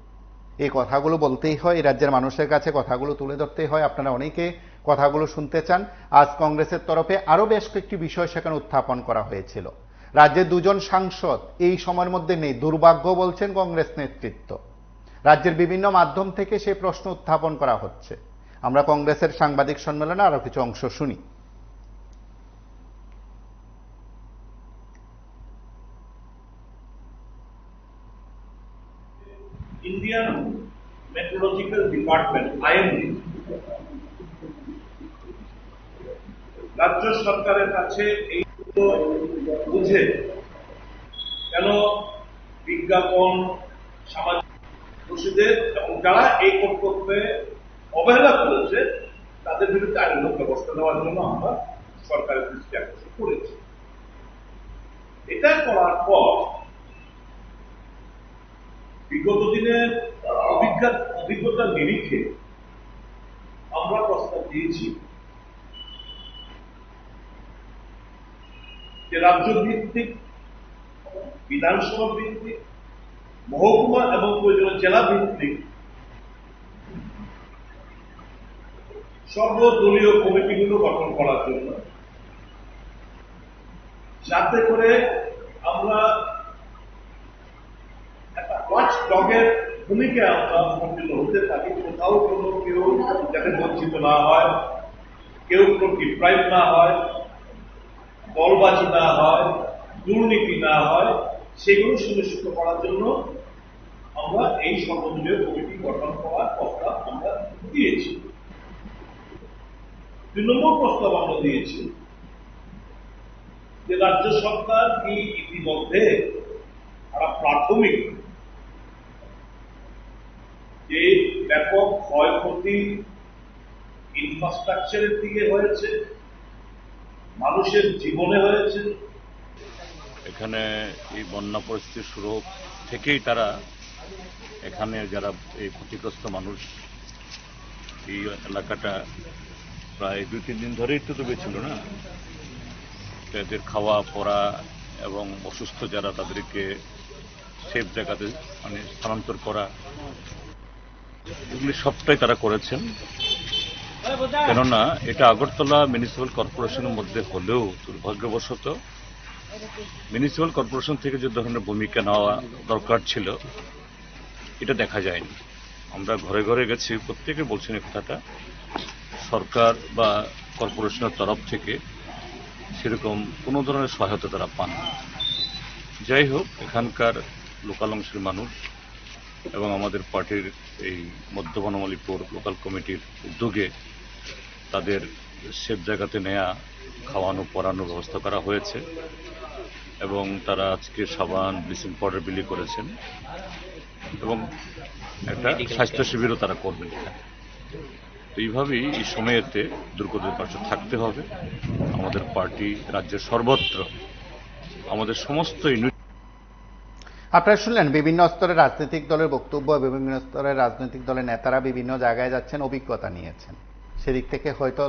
এই কথাগুলো বলতেই হয়, এই রাজ্যের মানুষের কাছে কথাগুলো তুলে ধরতেই হয়। আপনারা অনেকে কথাগুলো শুনতে চান। আজ কংগ্রেসের তরফে আরো বেশ কয়েকটি বিষয় সেখানে উত্থাপন করা হয়েছিল। রাজ্যের দুজন সাংসদ এই সময়ের মধ্যে নেই, দুর্ভাগ্য বলছেন কংগ্রেস নেতৃত্ব। রাজ্যের বিভিন্ন মাধ্যম থেকে সেই প্রশ্ন উত্থাপন করা হচ্ছে। আমরা কংগ্রেসের সাংবাদিক সম্মেলনে আরো কিছু অংশ শুনি। ইন্ডিয়ান মেট্রোলজিক্যাল ডিপার্টমেন্ট IMD রাজ্য সরকারের কাছে এই বুঝে কেন বিজ্ঞাপন, সামাজিক রসিদের এবং যারা এই কর্তব্যে অবহেলা করেছে তাদের বিরুদ্ধে আইনগত ব্যবস্থা নেওয়ার জন্য আমরা সরকারের দৃষ্টি আকর্ষণ করেছি। এটা করার পর বিগত দিনের অভিজ্ঞতার নিরিখে আমরা প্রস্তাব দিয়েছি যে রাজ্য ভিত্তিক, বিধানসভা ভিত্তিক, মহকুমা এবং প্রয়োজনীয় জেলা ভিত্তিক সর্বদলীয় কমিটিগুলো গঠন করার জন্য, যাতে করে আমরা একটা ওয়াচ ডগের ভূমিকা আমরা সম্পূর্ণ হতে থাকি। কোথাও কোনো কেউ যাতে বঞ্চিত না হয়, কেউ কোনো ডিপ্রাইভ না হয়, দলবাজি না হয়, দুর্নীতি না হয়, সেগুলো সুনিশ্চিত করার জন্য আমরা এই সর্বদলীয় কমিটি গঠন করার প্রস্তাব আমরা দিয়েছি। 2 নম্বর প্রস্তাব আমরা দিয়েছি যে রাজ্য সরকার কি ইতিমধ্যে তারা প্রাথমিক যে ব্যাপক ক্ষয়ক্ষতি ইনফ্রাস্ট্রাকচারের দিকে হয়েছে, মানুষের জীবনে হয়েছে, এখানে এই বন্যা পরিস্থিতি শুরু থেকেই তারা এখানে যারা এই ক্ষতিগ্রস্ত মানুষ, এই এলাকাটা প্রায় 2-3 দিন ধরেই তো ডুবেছিল না, এদের খাওয়া পড়া এবং অসুস্থ যারা তাদেরকে সেফ জায়গাতে মানে স্থানান্তর করা, এগুলি সবটাই তারা করেছেন। কেননা এটা আগরতলা মিউনিসিপ্যাল কর্পোরেশনের মধ্যে হলেও দুর্ভাগ্যবশত মিউনিসিপ্যাল কর্পোরেশন থেকে যে ধরনের ভূমিকা নেওয়া দরকার ছিল এটা দেখা যায়নি। আমরা ঘরে ঘরে গেছি, প্রত্যেকে বলছেন এই কথাটা, সরকার বা কর্পোরেশনের তরফ থেকে সেরকম কোনো ধরনের সহায়তা তারা পান না। যাই হোক, এখানকার লোকাল অংশের মানুষ এবং আমাদের পার্টির এই মধ্য বনমালীপুর লোকাল কমিটির উদ্যোগে তাদের সেফ জায়গাতে নেয়া খাওয়ানো পরানোর ব্যবস্থা করা হয়েছে এবং তারা আজকে সাবান ব্লিচিং পাউডার বিলি করেছেন এবং একটা স্বাস্থ্য শিবিরও তারা করবেন। তো এইভাবেই এই সময়েতে দুর্গতের পাশে থাকতে হবে। আমাদের পার্টি রাজ্যের সর্বত্র আমাদের সমস্ত আপনারা শুনলেন বিভিন্ন স্তরের রাজনৈতিক দলের বক্তব্য, বিভিন্ন স্তরের রাজনৈতিক দলের নেতারা বিভিন্ন জায়গায় যাচ্ছেন, অভিজ্ঞতা নিয়েছেন। সেদিক থেকে হয়তো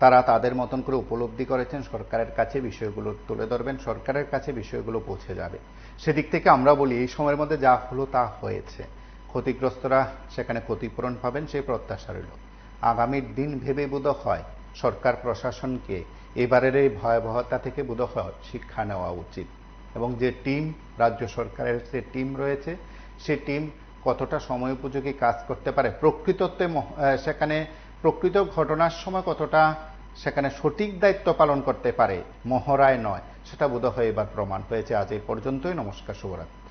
তারা তাদের মতন করে উপলব্ধি করেছেন, সরকারের কাছে বিষয়গুলো তুলে ধরবেন, সরকারের কাছে বিষয়গুলো পৌঁছে যাবে। সেদিক থেকে আমরা বলি এই সময়ের মধ্যে যা হলো তা হয়েছে, ক্ষতিগ্রস্তরা সেখানে ক্ষতিপূরণ পাবেন সেই প্রত্যাশা রইল। আগামীর দিন ভেবে বোধহয় সরকার প্রশাসনকে এবারের এই ভয়াবহতা থেকে বোধহয় শিক্ষা নেওয়া উচিত এবং যে টিম, রাজ্য সরকারের যে টিম রয়েছে সেই টিম কতটা সময় উপযোগী কাজ করতে পারে, প্রকৃততে সেখানে প্রকৃত ঘটনার সময় কতটা সেখানে সঠিক দায়িত্ব পালন করতে পারে, মহড়ায় নয়, সেটা বোধহয় এবার প্রমাণ হয়েছে। আজ এই পর্যন্তই। নমস্কার, শুভরাত্রি।